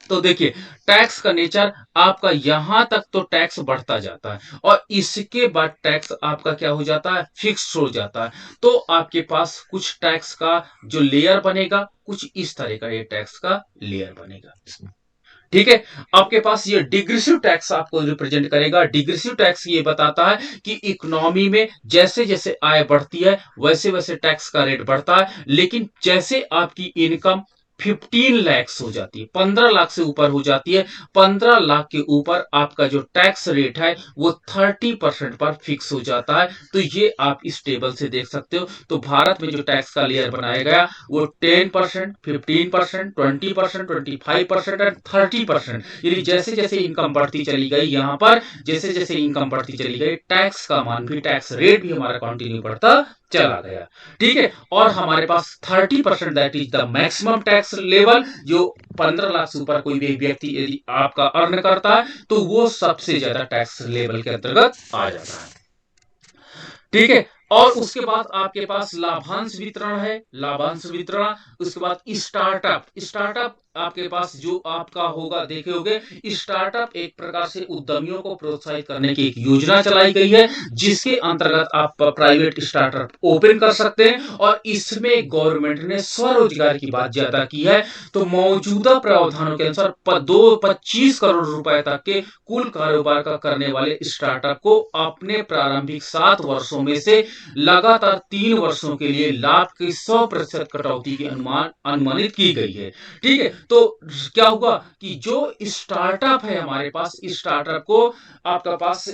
तो देखिए, टैक्स का नेचर आपका यहां तक तो टैक्स बढ़ता जाता है और इसके बाद टैक्स आपका क्या हो जाता है, फिक्स हो जाता है। तो आपके पास कुछ टैक्स का जो लेयर बनेगा कुछ इस तरह का ये टैक्स का लेयर बनेगा इसमें। ठीक है, आपके पास ये डिग्रेसिव टैक्स आपको रिप्रेजेंट करेगा। डिग्रेसिव टैक्स ये बताता है कि इकोनॉमी में जैसे जैसे आय बढ़ती है वैसे वैसे टैक्स का रेट बढ़ता है, लेकिन जैसे आपकी इनकम 15 लाख हो जाती है, 15 लाख से ऊपर हो जाती है, 15 लाख के ऊपर आपका जो टैक्स रेट है वो 30% पर फिक्स हो जाता है। तो ये आप इस टेबल से देख सकते हो। तो भारत में जो टैक्स का लेयर बनाया गया वो 10%, 15%, 20%, 25% एंड 30%। यानी जैसे जैसे इनकम बढ़ती चली गई, यहां पर जैसे जैसे इनकम बढ़ती चली गई टैक्स का मान भी, टैक्स रेट भी हमारा कंटिन्यू बढ़ता चला गया। ठीक है, और हमारे पास 30% that is the maximum tax level. जो 15 लाख से ऊपर कोई भी व्यक्ति यदि आपका अर्न करता है तो वो सबसे ज्यादा टैक्स लेवल के अंतर्गत आ जाता है। ठीक है, और उसके बाद आपके पास लाभांश वितरण है, लाभांश वितरण। उसके बाद स्टार्टअप, स्टार्टअप आपके पास जो आपका होगा, देखे होंगे स्टार्टअप एक प्रकार से उद्यमियों को प्रोत्साहित करने की एक योजना चलाई गई है जिसके अंतर्गत आप प्राइवेट स्टार्टअप ओपन कर सकते हैं। और इसमें गवर्नमेंट ने स्वरोजगार की बात ज्यादा की है। तो मौजूदा प्रावधानों के अनुसार 25 करोड़ रुपए तक के कुल कारोबार का करने वाले स्टार्टअप को अपने प्रारंभिक 7 वर्षों में से लगातार 3 वर्षों के लिए लाभ की 100% कटौती की अनुमानित की गई है। ठीक है, तो क्या हुआ कि जो स्टार्टअप है हमारे पास, स्टार्टअप को आपका पास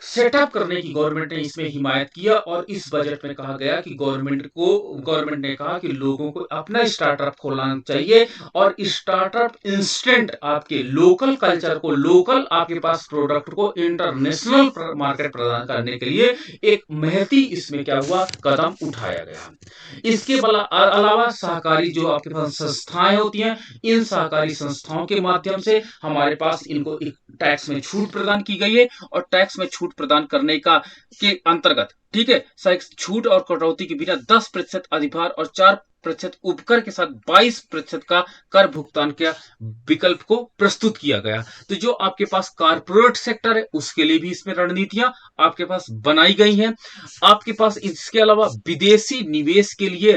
सेटअप करने की गवर्नमेंट ने इसमें हिमायत किया। और इस बजट में कहा गया कि गवर्नमेंट ने कहा कि लोगों को अपना स्टार्टअप खोलना चाहिए और स्टार्टअप इंस्टेंट आपके लोकल कल्चर को, लोकल आपके पास प्रोडक्ट को इंटरनेशनल मार्केट प्रदान करने के लिए एक महती इसमें क्या हुआ, कदम उठाया गया। इसके अलावा सहकारी जो आपके पास संस्थाएं होती हैं, इन सहकारी संस्थाओं के माध्यम से हमारे पास इनको एक टैक्स में छूट प्रदान की गई है। और टैक्स में छूट प्रदान करने का के अंतर्गत, ठीक है, छूट और कटौती के बिना 10% अधिभार और 4% उपकर के साथ 22% का कर भुगतान के विकल्प को प्रस्तुत किया गया। तो जो आपके पास कारपोरेट सेक्टर है उसके लिए भी इसमें रणनीतियां आपके पास बनाई गई हैं। आपके पास इसके अलावा विदेशी निवेश के लिए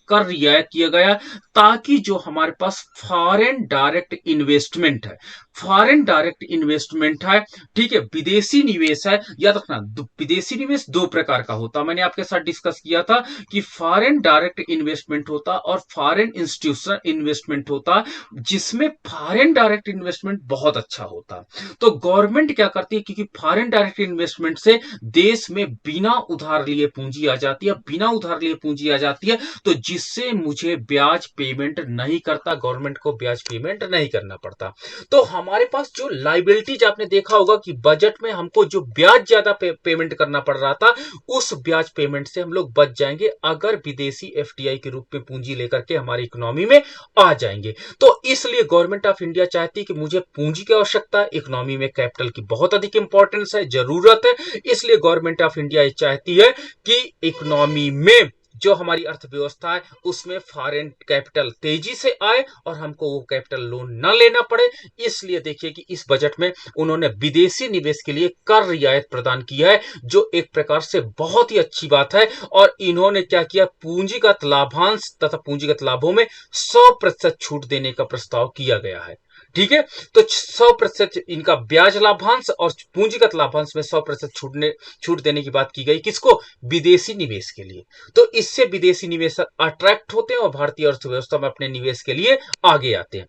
कर रियायत किया गया, ताकि जो हमारे पास फॉरेन डायरेक्ट इन्वेस्टमेंट है, फॉरेन डायरेक्ट इन्वेस्टमेंट है, ठीक है, विदेशी निवेश है। याद रखना, विदेशी निवेश दो प्रकार का होता है, मैंने आपके साथ डिस्कस किया था कि फॉरेन डायरेक्ट इन्वेस्टमेंट होता और फॉरेन इंस्टीट्यूशनल इन्वेस्टमेंट होता, जिसमें फॉरेन डायरेक्ट इन्वेस्टमेंट बहुत अच्छा होता। तो गवर्नमेंट क्या करती है, क्योंकि फॉरेन डायरेक्ट इन्वेस्टमेंट से देश में बिना उधार लिए पूंजी आ जाती है, बिना उधार लिए पूंजी आ जाती है, तो जिससे मुझे ब्याज पेमेंट नहीं करता, गवर्नमेंट को ब्याज पेमेंट नहीं करना पड़ता। तो हमारे पास जो लाइबिलिटीज आपने देखा होगा कि बजट में हमको जो ब्याज ज्यादा पेमेंट करना पड़ रहा था, उस ब्याज पेमेंट से हम लोग बच जाएंगे अगर विदेशी एफडीआई के रूप में पूंजी लेकर के हमारी इकोनॉमी में आ जाएंगे। तो इसलिए गवर्नमेंट ऑफ इंडिया चाहती है कि मुझे पूंजी की आवश्यकता है, इकोनॉमी में कैपिटल की बहुत अधिक इंपॉर्टेंस है, जरूरत है। इसलिए गवर्नमेंट ऑफ इंडिया चाहती है कि इकोनॉमी में जो हमारी अर्थव्यवस्था है उसमें फॉरेन कैपिटल तेजी से आए और हमको वो कैपिटल लोन न लेना पड़े। इसलिए देखिए कि इस बजट में उन्होंने विदेशी निवेश के लिए कर रियायत प्रदान किया है, जो एक प्रकार से बहुत ही अच्छी बात है। और इन्होंने क्या किया, पूंजीगत लाभांश तथा पूंजीगत लाभों में 100% छूट देने का प्रस्ताव किया गया है। ठीक है, तो 100% इनका ब्याज लाभांश और पूंजीगत लाभांश में 100% छूट देने की बात की गई, किसको, विदेशी निवेश के लिए। तो इससे विदेशी निवेशक अट्रैक्ट होते हैं और भारतीय अर्थव्यवस्था में अपने निवेश के लिए आगे आते हैं।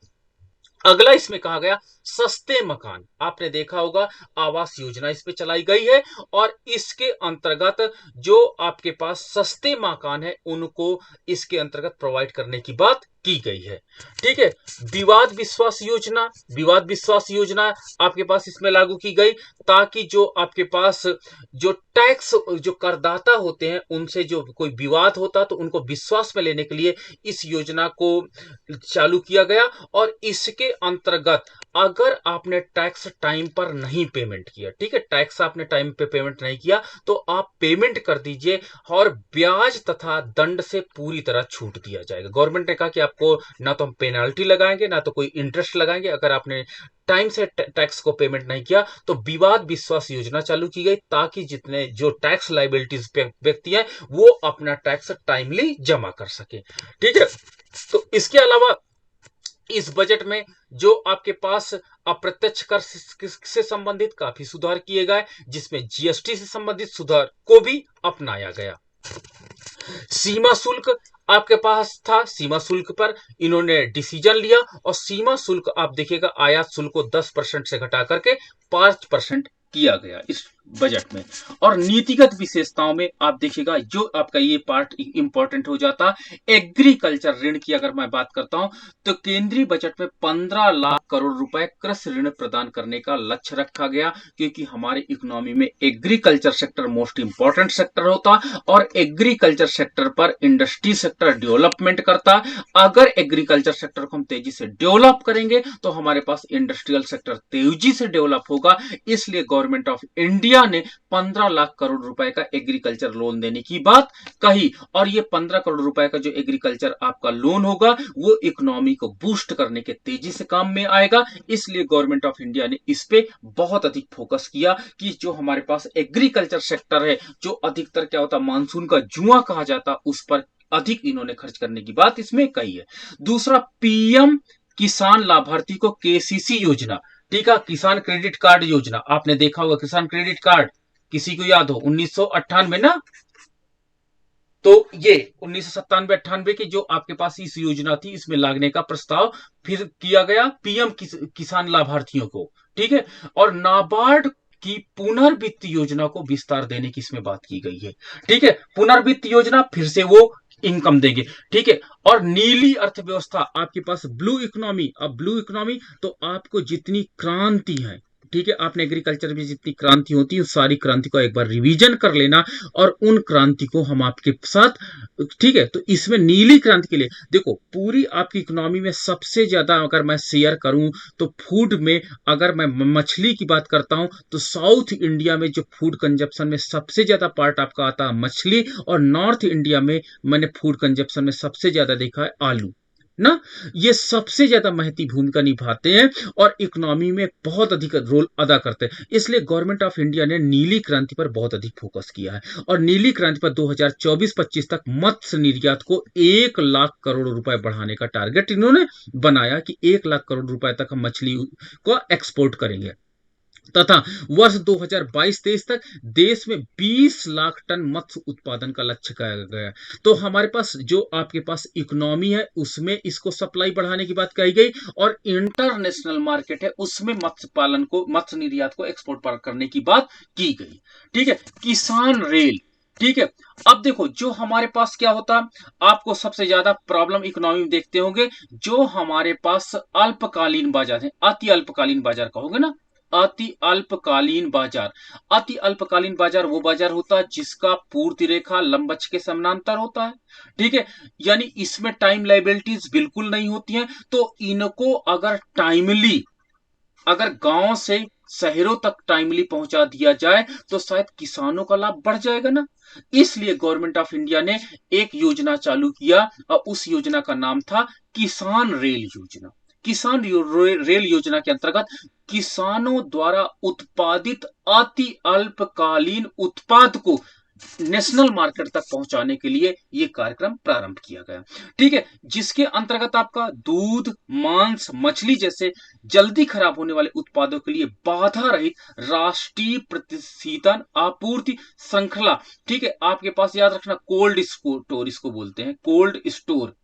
अगला इसमें कहा गया सस्ते मकान। आपने देखा होगा आवास योजना इस पे चलाई गई है और इसके अंतर्गत जो आपके पास सस्ते मकान है उनको इसके अंतर्गत प्रोवाइड करने की बात की गई है। ठीक है, विवाद विश्वास योजना, विवाद विश्वास योजना आपके पास इसमें लागू की गई ताकि जो आपके पास जो टैक्स जो करदाता होते हैं उनसे जो कोई विवाद होता तो उनको विश्वास में लेने के लिए इस योजना को चालू किया गया। और इसके अंतर्गत अगर आपने टैक्स टाइम पर नहीं पेमेंट किया, ठीक है, टैक्स आपने टाइम पे पेमेंट नहीं किया तो आप पेमेंट कर दीजिए और ब्याज तथा दंड से पूरी तरह छूट दिया जाएगा। गवर्नमेंट ने कहा कि आपको ना तो हम पेनाल्टी लगाएंगे ना तो कोई इंटरेस्ट लगाएंगे, अगर आपने टाइम से टैक्स को पेमेंट नहीं किया। तो विवाद विश्वास योजना चालू की गई ताकि जितने जो टैक्स लाइबिलिटीज व्यक्ति हैं वो अपना टैक्स टाइमली जमा कर सके। ठीक है, तो इसके अलावा इस बजट में जो आपके पास अप्रत्यक्ष कर से संबंधित काफी सुधार किए गए, जिसमें जीएसटी से संबंधित सुधार को भी अपनाया गया। सीमा शुल्क आपके पास था, सीमा शुल्क पर इन्होंने डिसीजन लिया और सीमा शुल्क आप देखिएगा आयात शुल्क को 10% से घटा करके 5% किया गया इस बजट में। और नीतिगत विशेषताओं में आप देखिएगा जो आपका ये पार्ट इंपॉर्टेंट हो जाता, एग्रीकल्चर ऋण की अगर मैं बात करता हूं तो केंद्रीय बजट में 15 लाख करोड़ रुपए कृषि ऋण प्रदान करने का लक्ष्य रखा गया, क्योंकि हमारे इकोनॉमी में agriculture sector most important sector होता और एग्रीकल्चर सेक्टर पर इंडस्ट्री सेक्टर डेवलपमेंट करता। अगर एग्रीकल्चर सेक्टर को हम तेजी से डेवलप करेंगे तो हमारे पास इंडस्ट्रियल सेक्टर तेजी से डेवलप होगा। इसलिए गवर्नमेंट ऑफ इंडिया ने 15 लाख करोड़ रुपए का एग्रीकल्चर लोन देने की बात कही। और ये 15 करोड़ रुपए का जो एग्रीकल्चर आपका लोन होगा वो इकोनॉमी को बूस्ट करने के तेजी से काम में आएगा। इसलिए गवर्नमेंट ऑफ इंडिया ने इस पे बहुत अधिक फोकस किया कि जो हमारे पास एग्रीकल्चर सेक्टर है, जो अधिकतर क्या होता मानसून का जुआ कहा जाता, उस पर अधिक इन्होंने खर्च करने की बात इसमें कही है। दूसरा, पीएम किसान लाभार्थी को केसीसी योजना, ठीक है, किसान क्रेडिट कार्ड योजना आपने देखा होगा। किसान क्रेडिट कार्ड किसी को याद हो 1998 ना, तो ये 1997-98 की जो आपके पास इस योजना थी, इसमें लागने का प्रस्ताव फिर किया गया पीएम किसान लाभार्थियों को। ठीक है, और नाबार्ड की पुनर्वित्त योजना को विस्तार देने की इसमें बात की गई है। ठीक है, पुनर्वित्त योजना फिर से वो इनकम देंगे। ठीक है, और नीली अर्थव्यवस्था आपके पास ब्लू इकोनॉमी। अब ब्लू इकोनॉमी तो आपको जितनी क्रांति है, ठीक है, आपने एग्रीकल्चर में जितनी क्रांति होती है उस सारी क्रांति को एक बार रिवीजन कर लेना और उन क्रांति को हम आपके साथ, ठीक है। तो इसमें नीली क्रांति के लिए देखो पूरी आपकी इकोनॉमी में सबसे ज्यादा अगर मैं शेयर करूं तो फूड में, अगर मैं मछली की बात करता हूं तो साउथ इंडिया में जो फूड कंजप्शन में सबसे ज्यादा पार्ट आपका आता है मछली, और नॉर्थ इंडिया में मैंने फूड कंजप्शन में सबसे ज्यादा देखा है आलू ना। ये सबसे ज्यादा महती भूमिका निभाते हैं और इकोनॉमी में बहुत अधिक रोल अदा करते हैं। इसलिए गवर्नमेंट ऑफ इंडिया ने नीली क्रांति पर बहुत अधिक फोकस किया है और नीली क्रांति पर 2024-25 तक मत्स्य निर्यात को 1 लाख करोड़ रुपए बढ़ाने का टारगेट इन्होंने बनाया कि 1 लाख करोड़ रुपए तक हम मछली को एक्सपोर्ट करेंगे, तथा वर्ष 2022-23 तक देश में 20 लाख टन मत्स्य उत्पादन का लक्ष्य किया गया। तो हमारे पास जो आपके पास इकोनॉमी है उसमें इसको सप्लाई बढ़ाने की बात कही गई और इंटरनेशनल मार्केट है उसमें मत्स्य पालन को, मत्स्य निर्यात को एक्सपोर्ट करने की बात की गई। ठीक है, किसान रेल, ठीक है। अब देखो जो हमारे पास क्या होता, आपको सबसे ज्यादा प्रॉब्लम इकोनॉमी में देखते होंगे, जो हमारे पास अल्पकालीन बाजार है, अति अल्पकालीन बाजार कहोगे ना, अति अल्पकालीन बाजार। अति अल्पकालीन बाजार वो बाजार होता है जिसका पूर्ति रेखा लंबच के समानांतर होता है। ठीक है, यानी इसमें टाइम लाइबिलिटीज बिल्कुल नहीं होती हैं। तो इनको अगर टाइमली, अगर गांव से शहरों तक टाइमली पहुंचा दिया जाए तो शायद किसानों का लाभ बढ़ जाएगा ना। इसलिए गवर्नमेंट ऑफ इंडिया ने एक योजना चालू किया और उस योजना का नाम था किसान रेल योजना। किसान रेल योजना के अंतर्गत किसानों द्वारा उत्पादित अति अल्पकालीन उत्पाद को नेशनल मार्केट तक पहुंचाने के लिए यह कार्यक्रम प्रारंभ किया गया। ठीक है, जिसके अंतर्गत आपका दूध, मांस, मछली जैसे जल्दी खराब होने वाले उत्पादों के लिए बाधा रहित राष्ट्रीय प्रतिशीतन आपूर्ति श्रृंखला, ठीक है, आपके पास याद रखना कोल्ड स्टोर इसको बोलते हैं, कोल्ड स्टोर,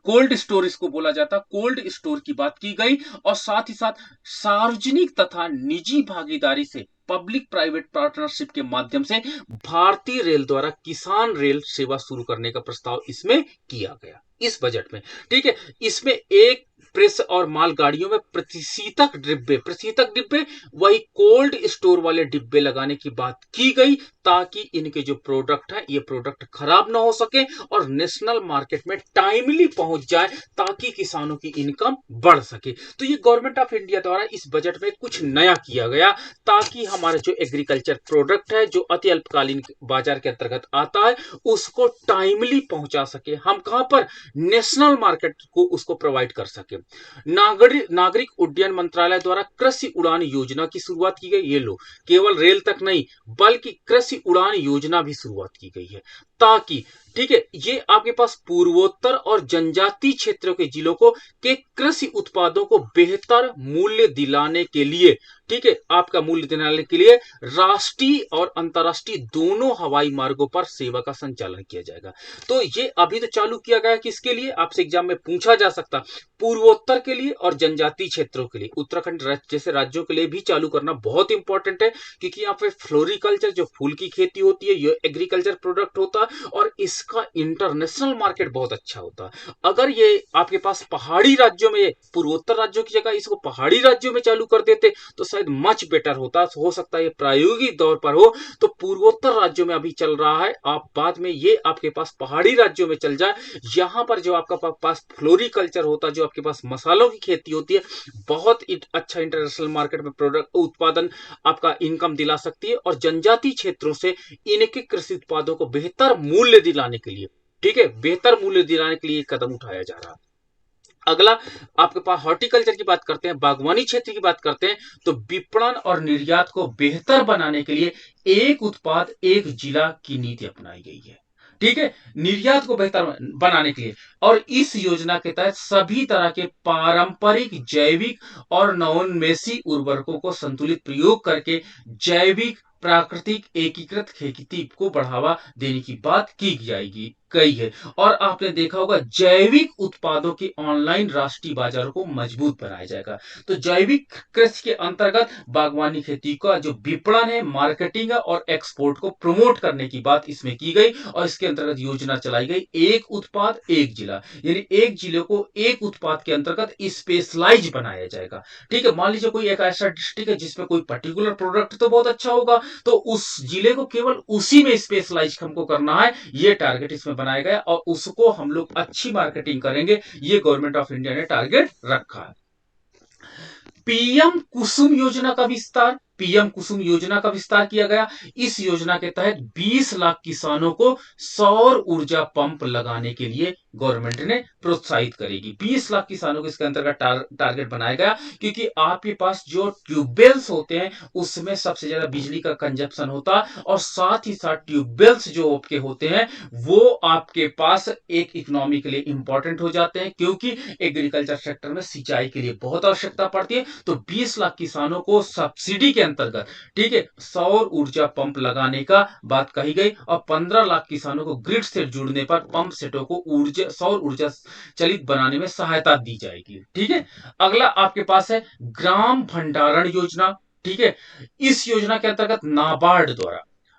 कोल्ड स्टोर इसको बोला जाता, कोल्ड स्टोर की बात की गई। और साथ ही साथ सार्वजनिक तथा निजी भागीदारी से पब्लिक प्राइवेट पार्टनरशिप के माध्यम से भारतीय रेल द्वारा किसान रेल सेवा शुरू करने का प्रस्ताव इसमें किया गया। इस बजट में। ठीक है, इसमें एक प्रेस और मालगाड़ियों में प्रतिशीतक डिब्बे वही कोल्ड स्टोर वाले डिब्बे लगाने की बात की गई, ताकि इनके जो प्रोडक्ट है ये प्रोडक्ट खराब ना हो सके और नेशनल मार्केट में टाइमली पहुंच जाए, ताकि किसानों की इनकम बढ़ सके। तो ये गवर्नमेंट ऑफ इंडिया द्वारा इस बजट में कुछ नया किया गया, ताकि हमारे जो एग्रीकल्चर प्रोडक्ट है जो अति अल्पकालीन बाजार के अंतर्गत आता है उसको टाइमली पहुंचा सके, हम कहां पर नेशनल मार्केट को उसको प्रोवाइड कर सके। नागरिक उड्डयन मंत्रालय द्वारा कृषि उड़ान योजना की शुरुआत की गई। ये लो, केवल रेल तक नहीं बल्कि कृषि उड़ान योजना भी शुरुआत की गई है, ताकि ठीक है ये आपके पास पूर्वोत्तर और जनजातीय क्षेत्रों के जिलों को के कृषि उत्पादों को बेहतर मूल्य दिलाने के लिए, ठीक है आपका मूल्य दिलाने के लिए राष्ट्रीय और अंतर्राष्ट्रीय दोनों हवाई मार्गों पर सेवा का संचालन किया जाएगा। तो ये अभी तो चालू किया गया है, किसके लिए आपसे एग्जाम में पूछा जा सकता, पूर्वोत्तर के लिए और जनजातीय क्षेत्रों के लिए, उत्तराखंड जैसे राज्यों के लिए भी चालू करना बहुत इंपॉर्टेंट है, क्योंकि यहाँ पे फ्लोरिकल्चर जो फूल की खेती होती है ये एग्रीकल्चर प्रोडक्ट होता है और इसका इंटरनेशनल मार्केट बहुत अच्छा होता है। अगर ये आपके पास पहाड़ी राज्यों में, पूर्वोत्तर राज्यों की जगह इसको पहाड़ी राज्यों में चालू कर देते तो शायद मच बेटर होता, हो सकता है ये प्रायोगिक दौर पर हो। तो पूर्वोत्तर राज्यों में अभी चल रहा है, आप बाद में ये आपके पास पहाड़ी राज्यों में चल जाए, यहां पर जो आपका पास फ्लोरिकल्चर होता है, जो आपके पास मसालों की खेती होती है, बहुत अच्छा इंटरनेशनल मार्केट में प्रोडक्ट उत्पादन आपका इनकम दिला सकती है। और जनजातीय क्षेत्रों से इनके कृषि उत्पादों को बेहतर मूल्य दिलाने के लिए, ठीक है बेहतर मूल्य दिलाने के लिए कदम उठाया जा रहा है। अगला आपके पास हॉर्टिकल्चर की बात करते हैं, बागवानी क्षेत्र की बात करते हैं, तो विपणन और निर्यात को बेहतर बनाने के लिए एक उत्पाद एक जिला की नीति अपनाई गई है। ठीक है, निर्यात को बेहतर बनाने के लिए, और इस योजना के तहत सभी तरह के पारंपरिक जैविक और नवोन्मेषी उर्वरकों को संतुलित प्रयोग करके जैविक प्राकृतिक एकीकृत खेती को बढ़ावा देने की बात की जाएगी गई है। और आपने देखा होगा जैविक उत्पादों के ऑनलाइन राष्ट्रीय बाजारों को मजबूत बनाया जाएगा। तो जैविक कृषि के अंतर्गत बागवानी खेती का जो विपणन है, मार्केटिंग है और एक्सपोर्ट को प्रमोट करने की बात इसमें की गई, और इसके अंतर्गत योजना चलाई गई एक उत्पाद एक जिला, यानी एक जिले को एक उत्पाद के अंतर्गत स्पेशलाइज बनाया जाएगा। ठीक है, मान लीजिए कोई एक ऐसा डिस्ट्रिक्ट है जिसमें कोई पर्टिकुलर प्रोडक्ट तो बहुत अच्छा होगा, तो उस जिले को केवल उसी में स्पेशलाइज हमको करना है, ये टारगेट इसमें बनाया गया और उसको हम लोग अच्छी मार्केटिंग करेंगे, ये गवर्नमेंट ऑफ इंडिया ने टारगेट रखा है। पीएम कुसुम योजना का विस्तार, पीएम कुसुम योजना का विस्तार किया गया। इस योजना के तहत 20 लाख किसानों को सौर ऊर्जा पंप लगाने के लिए गवर्नमेंट ने प्रोत्साहित करेगी। 20 लाख किसानों को इसके अंतर्गत टारगेट बनाया गया, क्योंकि आपके पास जो ट्यूबवेल्स होते हैं उसमें सबसे ज्यादा बिजली का कंजप्शन होता है, और साथ ही साथ ट्यूबवेल्स जो आपके होते हैं वो आपके पास एक इकोनॉमी के लिए इंपॉर्टेंट हो जाते हैं, क्योंकि एग्रीकल्चर सेक्टर में सिंचाई के लिए बहुत आवश्यकता पड़ती है। तो 20 लाख किसानों को सब्सिडी के अंतर्गत, ठीक है सौर ऊर्जा पंप लगाने का बात कही गई, और 15 लाख किसानों को ग्रिड से जुड़ने पर पंप सेटों को सौर ऊर्जा चलित बनाने में सहायता दी जाएगी। ठीक है, अगला आपके पास है ग्राम भंडारण योजना। ठीक है, इस योजना के अंतर्गत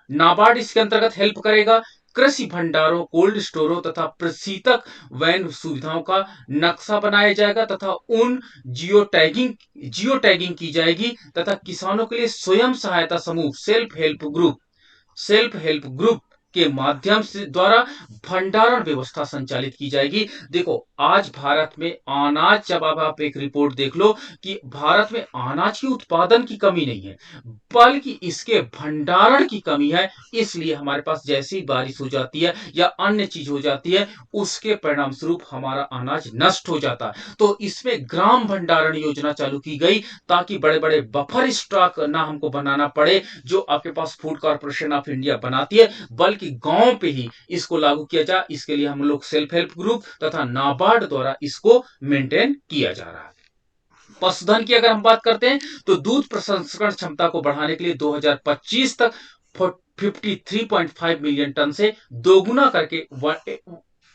नाबार्ड इसके अंतर्गत हेल्प करेगा। कृषि भंडारों, कोल्ड स्टोरों तथा प्रशीतक वैन सुविधाओं का नक्शा बनाया जाएगा तथा उन जियो टैगिंग की जाएगी, तथा किसानों के लिए स्वयं सहायता समूह सेल्फ हेल्प ग्रुप के माध्यम से द्वारा भंडारण व्यवस्था संचालित की जाएगी। देखो आज भारत में अनाज, जब आप एक रिपोर्ट देख लो कि भारत में अनाज की उत्पादन की कमी नहीं है बल्कि इसके भंडारण की कमी है। इसलिए हमारे पास जैसी बारिश हो जाती है या अन्य चीज हो जाती है उसके परिणाम स्वरूप हमारा अनाज नष्ट हो जाता है। तो इसमें ग्राम भंडारण योजना चालू की गई, ताकि बड़े बड़े बफर स्टॉक ना हमको बनाना पड़े जो आपके पास फूड कॉर्पोरेशन ऑफ इंडिया बनाती है, बल्कि गांव पे ही इसको लागू किया जाए। इसके लिए हम लोग सेल्फ हेल्प ग्रुप तथा नाबार्ड द्वारा इसको मेंटेन किया जा रहा है। पशुधन की अगर हम बात करते हैं तो दूध प्रसंस्करण क्षमता को बढ़ाने के लिए 2025 तक 53.5 मिलियन टन से दोगुना करके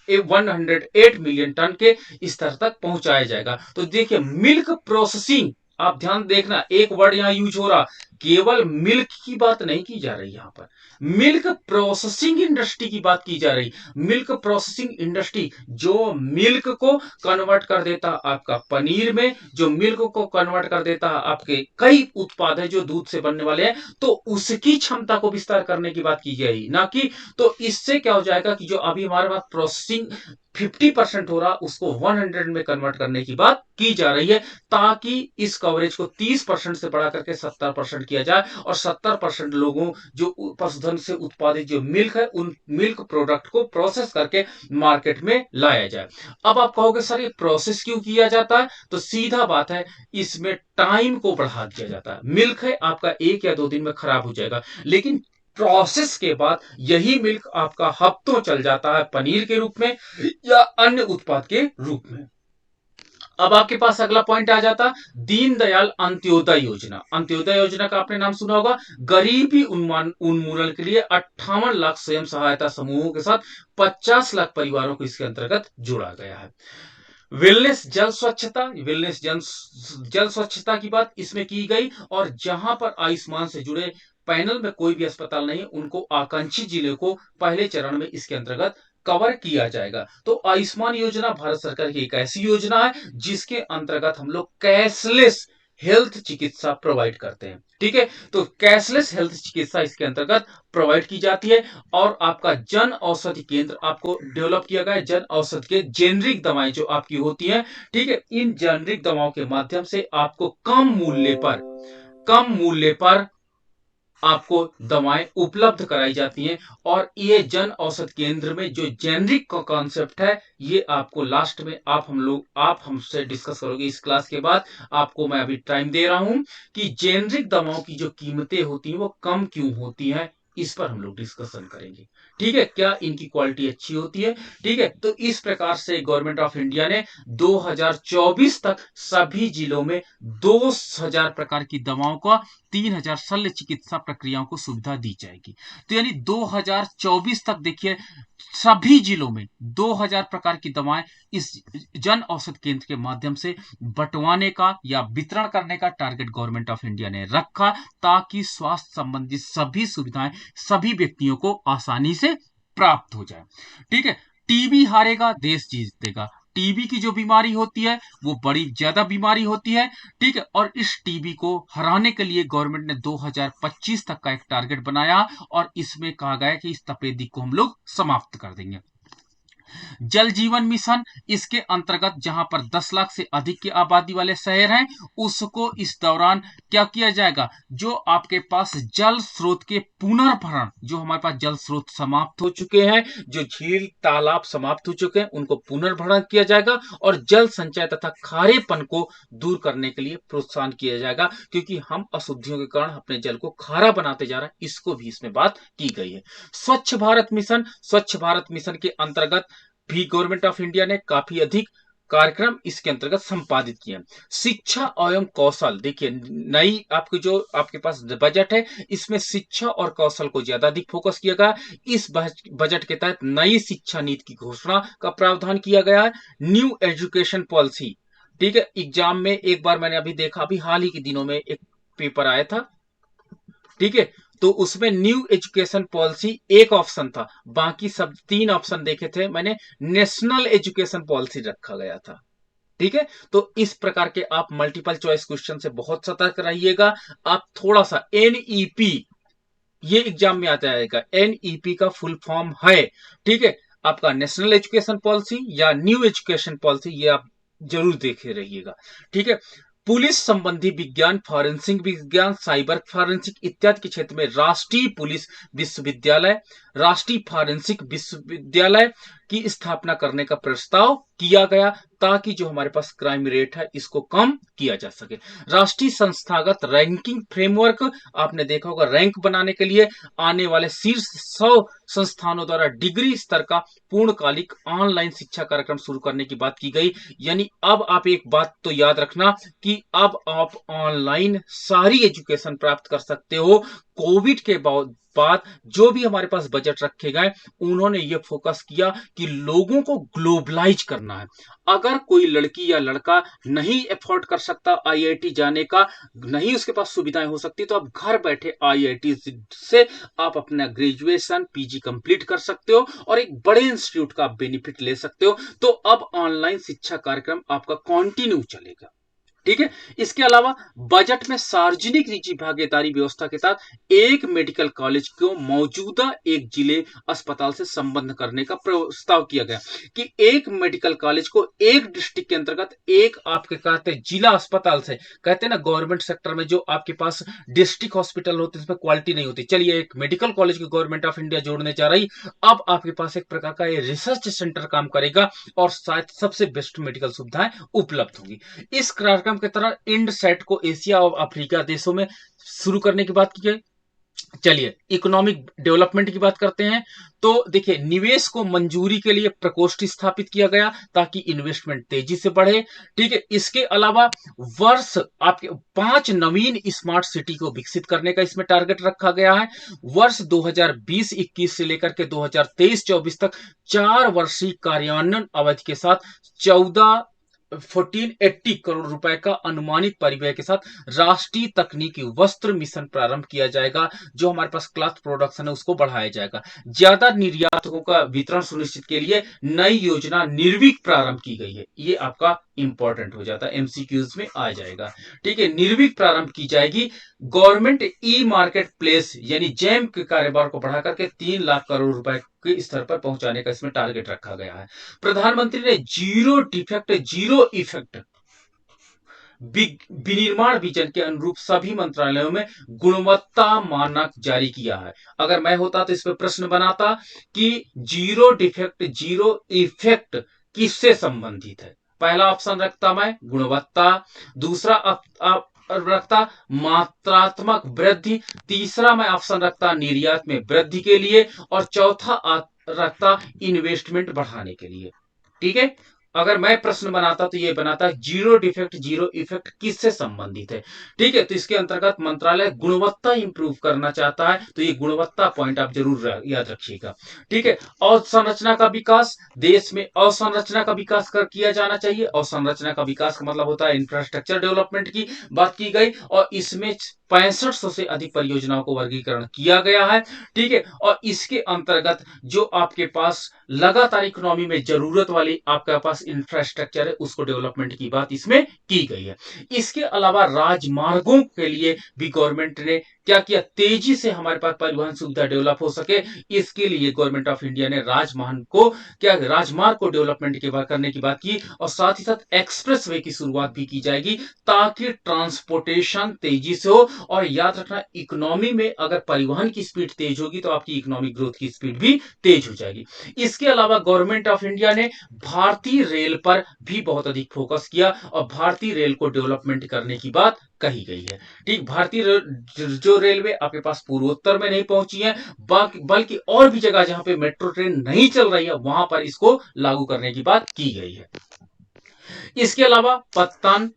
108 मिलियन टन के स्तर तक पहुंचाया जाएगा। तो देखिए मिल्क प्रोसेसिंग, आप ध्यान देखना एक वर्ड यहां यूज हो रहा केवल मिल्क की बात नहीं की जा रही, यहां पर मिल्क प्रोसेसिंग इंडस्ट्री की बात की जा रही। मिल्क प्रोसेसिंग इंडस्ट्री जो मिल्क को कन्वर्ट कर देता आपका पनीर में, जो मिल्क को कन्वर्ट कर देता आपके कई उत्पाद है जो दूध से बनने वाले हैं, तो उसकी क्षमता को विस्तार करने की बात की जाएगी ना कि। तो इससे क्या हो जाएगा कि जो अभी हमारे पास प्रोसेसिंग 50% हो रहा उसको 100 में कन्वर्ट करने की बात की जा रही है, ताकि इस कवरेज को 30% से बढ़ा करके 70% किया जाए और 70% लोगों जो पशुधन से उत्पादित जो मिल्क है उन मिल्क प्रोडक्ट को प्रोसेस करके मार्केट में लाया जाए। अब आप कहोगे सर ये प्रोसेस क्यों किया जाता है, तो सीधा बात है इसमें टाइम को बढ़ा दिया जाता है। मिल्क है आपका 1 या 2 दिन में खराब हो जाएगा, लेकिन प्रोसेस के बाद यही मिल्क आपका हफ्तों चल जाता है पनीर के रूप में या अन्य उत्पाद के रूप में। अब आपके पास अगला पॉइंट आ जाता दीनदयाल अंत्योदय योजना। अंत्योदय योजना का आपने नाम सुना होगा। गरीबी उन्मूलन के लिए 58 लाख स्वयं सहायता समूहों के साथ 50 लाख परिवारों को इसके अंतर्गत जोड़ा गया है। वेलनेस जल स्वच्छता, जल स्वच्छता की बात इसमें की गई, और जहां पर आयुष्मान से जुड़े पैनल में कोई भी अस्पताल नहीं उनको आकांक्षी जिले को पहले चरण में इसके अंतर्गत कवर किया जाएगा। तो आयुष्मान योजना भारत सरकार की एक ऐसी योजना है जिसके अंतर्गत हम लोग कैशलेस हेल्थ चिकित्सा प्रोवाइड करते हैं। ठीक है, तो कैशलेस हेल्थ चिकित्सा इसके अंतर्गत प्रोवाइड की जाती है। और आपका जन औषधि केंद्र आपको डेवलप किया गया है। जन औषधि के जेनरिक दवाएं जो आपकी होती हैं, ठीक है, इन जेनरिक दवाओं के माध्यम से आपको कम मूल्य पर आपको दवाएं उपलब्ध कराई जाती हैं। और ये जन औषधि केंद्र में जो जेनरिक का कॉन्सेप्ट है, ये आपको लास्ट में आप हमसे डिस्कस करोगे इस क्लास के बाद। आपको मैं अभी टाइम दे रहा हूं कि जेनरिक दवाओं की जो कीमतें होती हैं वो कम क्यों होती हैं, इस पर हम लोग डिस्कशन करेंगे। ठीक है, क्या इनकी क्वालिटी अच्छी होती है। ठीक है, तो इस प्रकार से गवर्नमेंट ऑफ इंडिया ने 2024 तक सभी जिलों में 2000 प्रकार की दवाओं का 3000 शल्य चिकित्सा प्रक्रियाओं को सुविधा दी जाएगी। तो यानी 2024 तक देखिए सभी जिलों में 2000 प्रकार की दवाएं इस जन औषधि केंद्र के माध्यम से बंटवाने का या वितरण करने का टारगेट गवर्नमेंट ऑफ इंडिया ने रखा, ताकि स्वास्थ्य संबंधी सभी सुविधाएं सभी व्यक्तियों को आसानी से प्राप्त हो जाए। ठीक है, टीबी हारेगा देश जीतेगा। टीबी की जो बीमारी होती है वो बड़ी ज्यादा बीमारी होती है। ठीक है, और इस टीबी को हराने के लिए गवर्नमेंट ने 2025 तक का एक टारगेट बनाया, और इसमें कहा गया कि इस तपेदिक को हम लोग समाप्त कर देंगे। जल जीवन मिशन, इसके अंतर्गत जहां पर 10 लाख से अधिक की आबादी वाले शहर हैं, उसको इस दौरान क्या किया जाएगा, जो आपके पास जल स्रोत के पुनर्भरण, जो हमारे पास जल स्रोत समाप्त हो चुके हैं, जो झील तालाब समाप्त हो चुके हैं, उनको पुनर्भरण किया जाएगा और जल संचय तथा खारेपन को दूर करने के लिए प्रोत्साहन किया जाएगा, क्योंकि हम अशुद्धियों के कारण अपने जल को खारा बनाते जा रहे हैं। इसको भी इसमें बात की गई है। स्वच्छ भारत मिशन, स्वच्छ भारत मिशन के अंतर्गत भी गवर्नमेंट ऑफ इंडिया ने काफी अधिक कार्यक्रम इसके अंतर्गत संपादित किए। शिक्षा एवं कौशल, देखिए नई आपकी जो आपके पास बजट है, इसमें शिक्षा और कौशल को ज्यादा अधिक फोकस किया गया। इस बजट के तहत नई शिक्षा नीति की घोषणा का प्रावधान किया गया है। न्यू एजुकेशन पॉलिसी, ठीक है, एग्जाम में एक बार मैंने अभी देखा, अभी हाल ही के दिनों में एक पेपर आया था, ठीक है, तो उसमें न्यू एजुकेशन पॉलिसी एक ऑप्शन था, बाकी सब 3 ऑप्शन देखे थे मैंने, नेशनल एजुकेशन पॉलिसी रखा गया था। ठीक है, तो इस प्रकार के आप मल्टीपल चॉइस क्वेश्चन से बहुत सतर्क रहिएगा। आप थोड़ा सा एनईपी, ये एग्जाम में आता जाएगा, एनईपी का फुल फॉर्म है, ठीक है, आपका नेशनल एजुकेशन पॉलिसी या न्यू एजुकेशन पॉलिसी, ये आप जरूर देखे रहिएगा। ठीक है, पुलिस संबंधी विज्ञान, फॉरेंसिक विज्ञान, साइबर फॉरेंसिक इत्यादि के क्षेत्र में राष्ट्रीय पुलिस विश्वविद्यालय, राष्ट्रीय फॉरेंसिक विश्वविद्यालय की स्थापना करने का प्रस्ताव किया गया, ताकि जो हमारे पास क्राइम रेट है इसको कम किया जा सके। राष्ट्रीय संस्थागत रैंकिंग फ्रेमवर्क, आपने देखा होगा, रैंक बनाने के लिए आने वाले शीर्ष 100 संस्थानों द्वारा डिग्री स्तर का पूर्णकालिक ऑनलाइन शिक्षा कार्यक्रम शुरू करने की बात की गई। यानी अब आप एक बात तो याद रखना कि अब आप ऑनलाइन सारी एजुकेशन प्राप्त कर सकते हो, कोविड के बाद जो भी हमारे पास बजट रखे गए, उन्होंने ये फोकस किया कि लोगों को ग्लोबलाइज करना है। अगर कोई लड़की या लड़का नहीं अफोर्ड कर सकता आईआईटी जाने का, नहीं उसके पास सुविधाएं हो सकती, तो आप घर बैठे आईआईटी से आप अपना ग्रेजुएशन पीजी कंप्लीट कर सकते हो और एक बड़े इंस्टीट्यूट का आप बेनिफिट ले सकते हो। तो अब ऑनलाइन शिक्षा कार्यक्रम आपका कंटिन्यू चलेगा। ठीक है। इसके अलावा बजट में सार्वजनिक निजी भागीदारी व्यवस्था के साथ एक मेडिकल कॉलेज को मौजूदा एक जिले अस्पताल से संबद्ध करने का प्रस्ताव किया गया कि एक मेडिकल कॉलेज को एक डिस्ट्रिक्ट के अंतर्गत एक आपके कहते हैं जिला अस्पताल से, कहते हैं ना गवर्नमेंट सेक्टर में जो आपके पास डिस्ट्रिक्ट हॉस्पिटल होते हैं इसमें क्वालिटी नहीं होती, चलिए एक मेडिकल कॉलेज को गवर्नमेंट ऑफ इंडिया जोड़ने जा रही। अब आपके पास एक प्रकार का ये रिसर्च सेंटर काम करेगा और शायद सबसे बेस्ट मेडिकल सुविधाएं उपलब्ध होंगी। इस कार्यक्रम के तरह इंडसेट को एशिया और अफ्रीका देशों में शुरू करने की बात की गई। चलिए इकोनॉमिक डेवलपमेंट की बात करते हैं। तो देखिए निवेश को मंजूरी के लिए प्रकोष्ठ स्थापित किया गया ताकि इन्वेस्टमेंट तेजी से बढ़े। ठीक है। इसके अलावा वर्ष आपके 5 नवीन स्मार्ट सिटी को विकसित करने का इसमें टारगेट रखा गया है। वर्ष 2020-21 से लेकर के 2023-24 तक 4 वर्षीय कार्यान्वयन अवधि के साथ 1480 करोड़ रुपए का अनुमानित परिव्यय के साथ राष्ट्रीय तकनीकी वस्त्र मिशन प्रारंभ किया जाएगा। जो हमारे पास क्लॉथ प्रोडक्शन है उसको बढ़ाया जाएगा। ज्यादा निर्यातकों का वितरण सुनिश्चित के लिए नई योजना निर्विक प्रारंभ की गई है। ये आपका इंपॉर्टेंट हो जाता है, एमसीक्यूज में आ जाएगा। ठीक है। निर्विक प्रारंभ की जाएगी। गवर्नमेंट ई मार्केट प्लेस यानी जैम के कारोबार को बढ़ाकर के 3 लाख करोड़ रुपए के स्तर पर पहुंचाने का इसमें टारगेट रखा गया है। प्रधानमंत्री ने जीरो डिफेक्ट जीरो इफेक्ट विनिर्माण विजन के अनुरूप सभी मंत्रालयों में गुणवत्ता मानक जारी किया है। अगर मैं होता तो इस पर प्रश्न बनाता कि जीरो डिफेक्ट जीरो इफेक्ट किससे संबंधित है। पहला ऑप्शन रखता मैं गुणवत्ता, दूसरा रखता मात्रात्मक वृद्धि, तीसरा मैं ऑप्शन रखता निर्यात में वृद्धि के लिए और चौथा रखता इन्वेस्टमेंट बढ़ाने के लिए। ठीक है। अगर मैं प्रश्न बनाता तो ये बनाता जीरो डिफेक्ट जीरो इफेक्ट किससे संबंधित है। ठीक है। तो इसके अंतर्गत मंत्रालय गुणवत्ता इंप्रूव करना चाहता है, तो ये गुणवत्ता पॉइंट आप जरूर याद रखिएगा। ठीक है। अवसंरचना का विकास, देश में अवसंरचना का विकास किया जाना चाहिए। अवसंरचना का विकास का मतलब होता है इंफ्रास्ट्रक्चर डेवलपमेंट की बात की गई और इसमें 6500 से अधिक परियोजनाओं को वर्गीकरण किया गया है। ठीक है। और इसके अंतर्गत जो आपके पास लगातार इकोनॉमी में जरूरत वाली आपके पास इंफ्रास्ट्रक्चर है उसको डेवलपमेंट की बात इसमें की गई है। इसके अलावा राजमार्गों के लिए भी गवर्नमेंट ने क्या किया, तेजी से हमारे पास परिवहन सुविधा डेवलप हो सके, इसके लिए गवर्नमेंट ऑफ इंडिया ने राजमार्ग को डेवलपमेंट के बाद करने की बात की और साथ ही साथ एक्सप्रेस वे की शुरुआत भी की जाएगी ताकि ट्रांसपोर्टेशन तेजी से हो। और याद रखना इकोनॉमी में अगर परिवहन की स्पीड तेज होगी तो आपकी इकोनॉमिक ग्रोथ की स्पीड भी तेज हो जाएगी। इसके अलावा गवर्नमेंट ऑफ इंडिया ने भारतीय रेल पर भी बहुत अधिक फोकस किया और भारतीय रेल को डेवलपमेंट करने की बात कही गई है। ठीक। भारतीय जो रेलवे आपके पास पूर्वोत्तर में नहीं पहुंची है बल्कि और भी जगह जहां पे मेट्रो ट्रेन नहीं चल रही है वहां पर इसको लागू करने की बात की गई है। इसके अलावा पत्तन,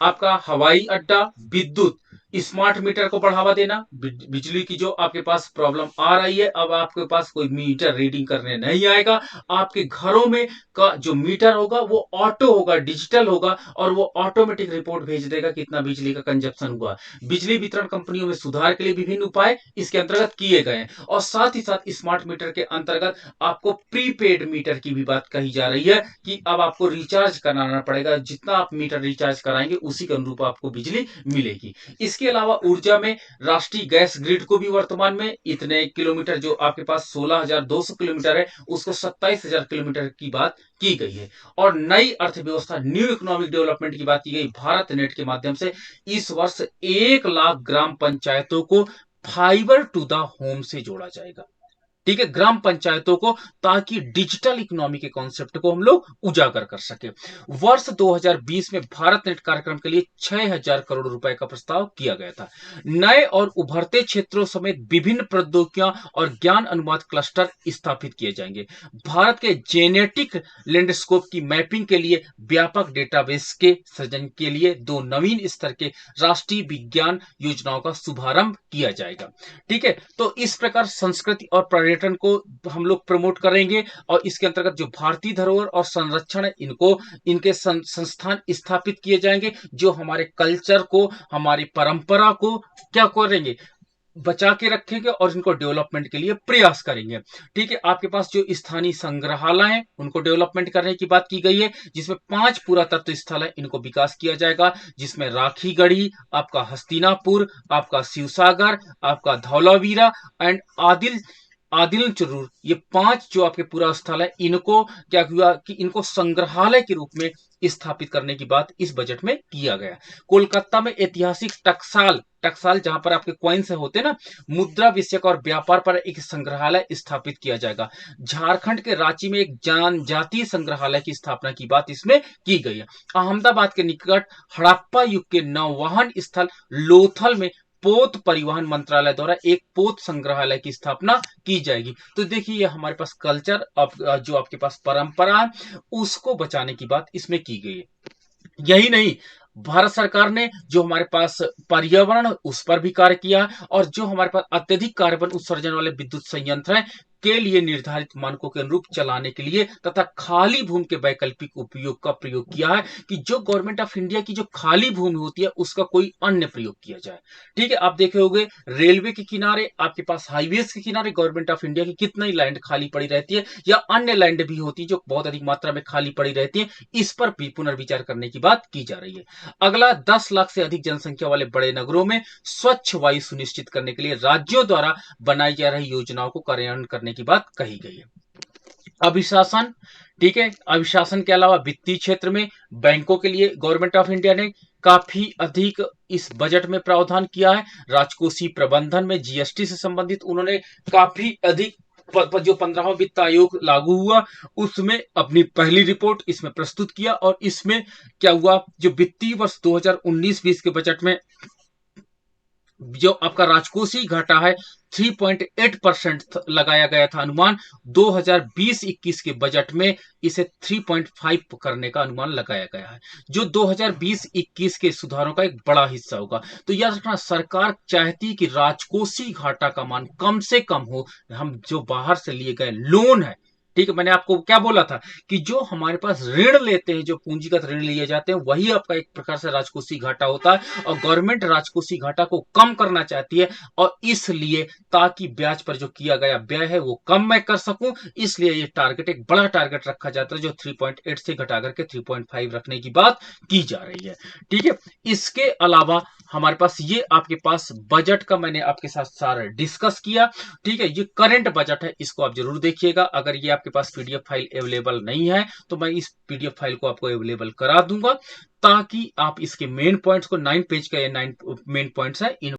आपका हवाई अड्डा, विद्युत, स्मार्ट मीटर को बढ़ावा देना, बिजली की जो आपके पास प्रॉब्लम आ रही है अब आपके पास कोई मीटर रीडिंग करने नहीं आएगा। आपके घरों में का जो मीटर होगा वो ऑटो होगा, डिजिटल होगा और वो ऑटोमेटिक रिपोर्ट भेज देगा कितना बिजली का कंजप्शन हुआ। बिजली वितरण कंपनियों में सुधार के लिए विभिन्न उपाय इसके अंतर्गत किए गए हैं और साथ ही साथ स्मार्ट मीटर के अंतर्गत आपको प्रीपेड मीटर की भी बात कही जा रही है कि अब आपको रिचार्ज कराना पड़ेगा, जितना आप मीटर रिचार्ज कराएंगे उसी के अनुरूप आपको बिजली मिलेगी। इसके अलावा ऊर्जा में राष्ट्रीय गैस ग्रिड को भी वर्तमान में इतने किलोमीटर जो आपके पास 16,200 किलोमीटर है उसको 27,000 किलोमीटर की बात की गई है। और नई अर्थव्यवस्था न्यू इकोनॉमिक डेवलपमेंट की बात की गई। भारत नेट के माध्यम से इस वर्ष 1 लाख ग्राम पंचायतों को फाइबर टू द होम से जोड़ा जाएगा। ठीक है, ग्राम पंचायतों को, ताकि डिजिटल इकोनॉमी के कॉन्सेप्ट को हम लोग उजागर कर सके। वर्ष 2020 में भारत नेट कार्यक्रम के लिए 6000 करोड़ रुपए का प्रस्ताव किया गया था। नए और उभरते क्षेत्रों समेत विभिन्न प्रौद्योगिकियां और ज्ञान अनुवाद क्लस्टर स्थापित किए जाएंगे। भारत के जेनेटिक लैंडस्केप की मैपिंग के लिए व्यापक डेटाबेस के सृजन के लिए 2 नवीन स्तर के राष्ट्रीय विज्ञान योजनाओं का शुभारंभ किया जाएगा। ठीक है, तो इस प्रकार संस्कृति और पर्यटन को हम लोग प्रमोट करेंगे, और इसके अंतर्गत जो भारतीय धरोहर और संरक्षण है, इनको इनके संस्थान स्थापित किए जाएंगे, जो हमारे कल्चर को, हमारी परंपरा को क्या करेंगे, बचा के रखेंगे और इनको डेवलपमेंट के लिए प्रयास करेंगे। ठीक है, आपके पास जो स्थानीय संग्रहालय हैं, उनको डेवलपमेंट करने की बात की गई है, जिसमें 5 पुरातत्व स्थल है, इनको विकास किया जाएगा, जिसमें राखीगढ़ी, आपका हस्तिनापुर, आपका शिवसागर, आपका धौलावीरा एंड आदिल आदिल जरूर, ये 5 जो आपके पूरा स्थल है, इनको क्या हुआ कि इनको संग्रहालय के रूप में स्थापित करने की बात इस बजट में किया गया। कोलकाता में ऐतिहासिक टकसाल टकसाल जहां पर आपके कॉइन्स होते हैं ना, मुद्रा विषयक और व्यापार पर एक संग्रहालय स्थापित किया जाएगा। झारखंड के रांची में एक जनजातीय संग्रहालय की स्थापना की बात इसमें की गई है। अहमदाबाद के निकट हड़प्पा युग के नौवहन स्थल लोथल में पोत परिवहन मंत्रालय द्वारा एक पोत संग्रहालय की स्थापना की जाएगी। तो देखिए, ये हमारे पास कल्चर, जो आपके पास परंपरा है, उसको बचाने की बात इसमें की गई है। यही नहीं, भारत सरकार ने जो हमारे पास पर्यावरण, उस पर भी कार्य किया, और जो हमारे पास अत्यधिक कार्बन उत्सर्जन वाले विद्युत संयंत्र हैं के लिए निर्धारित मानकों के अनुरूप चलाने के लिए तथा खाली भूमि के वैकल्पिक उपयोग का प्रयोग किया है, कि जो गवर्नमेंट ऑफ इंडिया की जो खाली भूमि होती है, उसका कोई अन्य प्रयोग किया जाए। ठीक है, आप देखे होंगे रेलवे के किनारे, आपके पास हाईवेज के किनारे गवर्नमेंट ऑफ इंडिया की कितनी लैंड खाली पड़ी रहती है, या अन्य लैंड भी होती है जो बहुत अधिक मात्रा में खाली पड़ी रहती है। इस पर भी पुनर्विचार करने की बात की जा रही है। अगला, 10 लाख से अधिक जनसंख्या वाले बड़े नगरों में स्वच्छ वायु सुनिश्चित करने के लिए राज्यों द्वारा बनाई जा रही योजनाओं को कार्यान्वयन करने की बात कही गई है। अभिशासन, ठीक है, अभिशासन के अलावा वित्तीय क्षेत्र में बैंकों के लिए गवर्नमेंट ऑफ इंडिया ने काफी अधिक इस बजट में प्रावधान किया है। राजकोषीय प्रबंधन में जीएसटी से संबंधित उन्होंने काफी अधिक जो 15वां वित्त आयोग लागू हुआ, उसमें अपनी पहली रिपोर्ट इसमें प्रस्तुत किया, और इसमें क्या हुआ, जो वित्तीय वर्ष 2019-20 के बजट में जो आपका राजकोषीय घाटा है 3.8% लगाया गया था अनुमान। 2020-21 के बजट में इसे 3.5 करने का अनुमान लगाया गया है, जो 2020-21 के सुधारों का एक बड़ा हिस्सा होगा। तो याद रखना, सरकार चाहती कि राजकोषीय घाटा का मान कम से कम हो। हम जो बाहर से लिए गए लोन है, ठीक है, मैंने आपको क्या बोला था कि जो हमारे पास ऋण लेते हैं, जो पूंजीगत ऋण लिए जाते हैं, वही आपका एक प्रकार से राजकोषीय घाटा होता है, और गवर्नमेंट राजकोषीय घाटा को कम करना चाहती है, और इसलिए ताकि ब्याज पर जो किया गया व्यय है वो कम मैं कर सकूं, इसलिए ये टारगेट, एक बड़ा टारगेट रखा जाता है, जो 3.8 से घटा करके 3.5 रखने की बात की जा रही है। ठीक है, इसके अलावा हमारे पास ये आपके पास बजट का मैंने आपके साथ सारा डिस्कस किया। ठीक है, ये करंट बजट है, इसको आप जरूर देखिएगा। अगर ये आपके पास पीडीएफ फाइल अवेलेबल नहीं है, तो मैं इस पीडीएफ फाइल को आपको अवेलेबल करा दूंगा, ताकि आप इसके मेन पॉइंट्स को, 9 पेज का ये 9 मेन पॉइंट्स है, इन